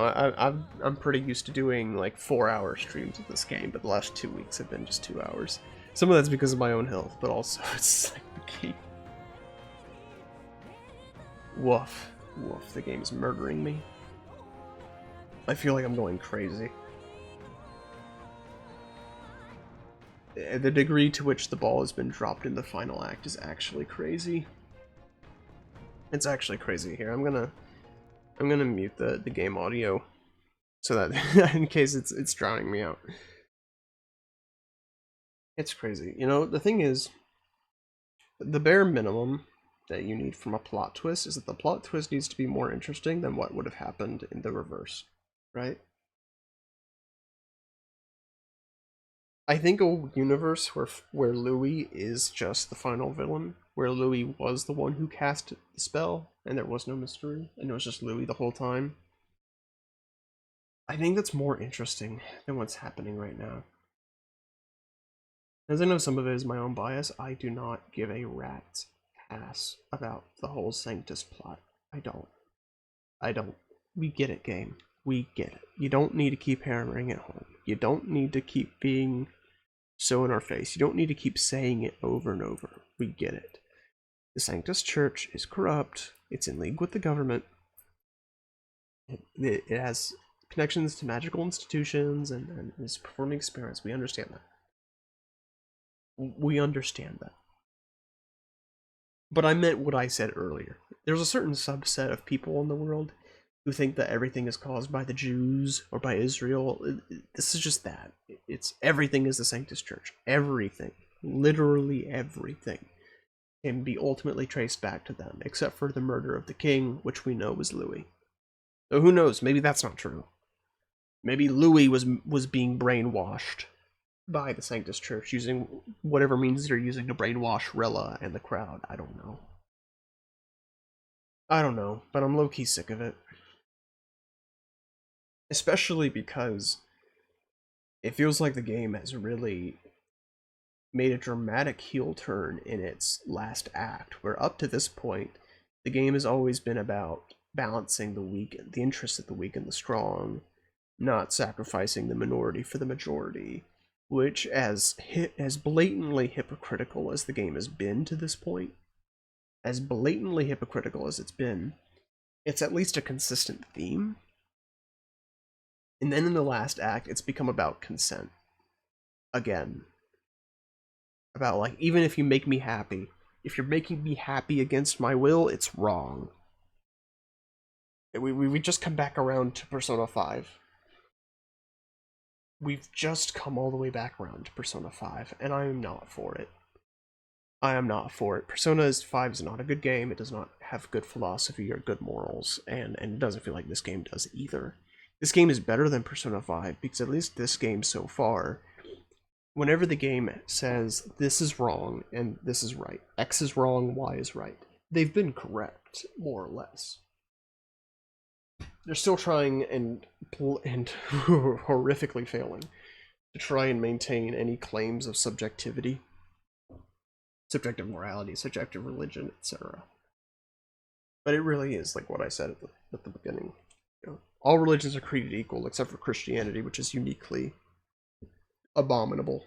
I'm pretty used to doing like 4-hour streams of this game, but the last 2 weeks have been just 2 hours. Some of that's because of my own health, but also it's like the key. Woof. Woof, the game's murdering me. I feel like I'm going crazy. The degree to which the ball has been dropped in the final act is actually crazy. It's actually crazy here. I'm gonna mute the game audio so that in case it's drowning me out. It's crazy. You know, the thing is, the bare minimum that you need from a plot twist is that the plot twist needs to be more interesting than what would have happened in the reverse, right? I think a universe where Louis is just the final villain, where Louis was the one who cast the spell, and there was no mystery, and it was just Louis the whole time. I think that's more interesting than what's happening right now. As I know some of it is my own bias, I do not give a rat's ass about the whole Sanctus plot. I don't. We get it, game. We get it. You don't need to keep hammering it home. You don't need to keep being so in our face. You don't need to keep saying it over and over. We get it. The Sanctus Church is corrupt. It's in league with the government. It has connections to magical institutions and is performing experiments. We understand that. We understand that. But I meant what I said earlier. There's a certain subset of people in the world who think that everything is caused by the Jews or by Israel. This is just that. It's everything is the Sanctus Church. Everything, literally everything, can be ultimately traced back to them, except for the murder of the king, which we know was Louis. So who knows? Maybe that's not true. Maybe Louis was being brainwashed by the Sanctus Church, using whatever means they're using to brainwash Rella and the crowd. I don't know. But I'm low-key sick of it. Especially because it feels like the game has really made a dramatic heel turn in its last act, where up to this point, the game has always been about balancing the interests of the weak and the strong, not sacrificing the minority for the majority, which, as blatantly hypocritical as the game has been to this point, as blatantly hypocritical as it's been, it's at least a consistent theme. And then in the last act, it's become about consent. Again. About, like, even if you make me happy, if you're making me happy against my will, it's wrong. We just come back around to Persona 5. We've just come all the way back around to Persona 5, and I am not for it. I am not for it. Persona 5 is not a good game. It does not have good philosophy or good morals, and it doesn't feel like this game does either. This game is better than Persona 5, because at least this game so far, whenever the game says this is wrong and this is right, X is wrong, Y is right, they've been correct, more or less. They're still trying and horrifically failing to try and maintain any claims of subjectivity, subjective morality, subjective religion, etc. But it really is like what I said at the beginning. You know, all religions are created equal except for Christianity, which is uniquely abominable.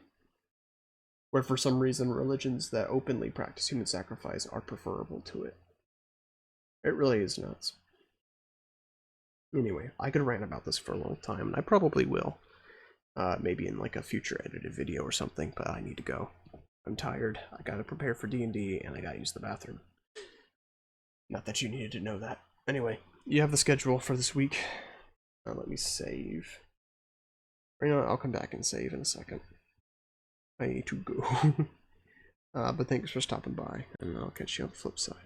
Where for some reason religions that openly practice human sacrifice are preferable to it. It really is nuts. Anyway, I could rant about this for a long time, and I probably will. Maybe in like a future edited video or something, but I need to go. I'm tired. I gotta prepare for D&D, and I gotta use the bathroom. Not that you needed to know that. Anyway, you have the schedule for this week. Let me save. Or, you know what, I'll come back and save in a second. I need to go. But thanks for stopping by, and I'll catch you on the flip side.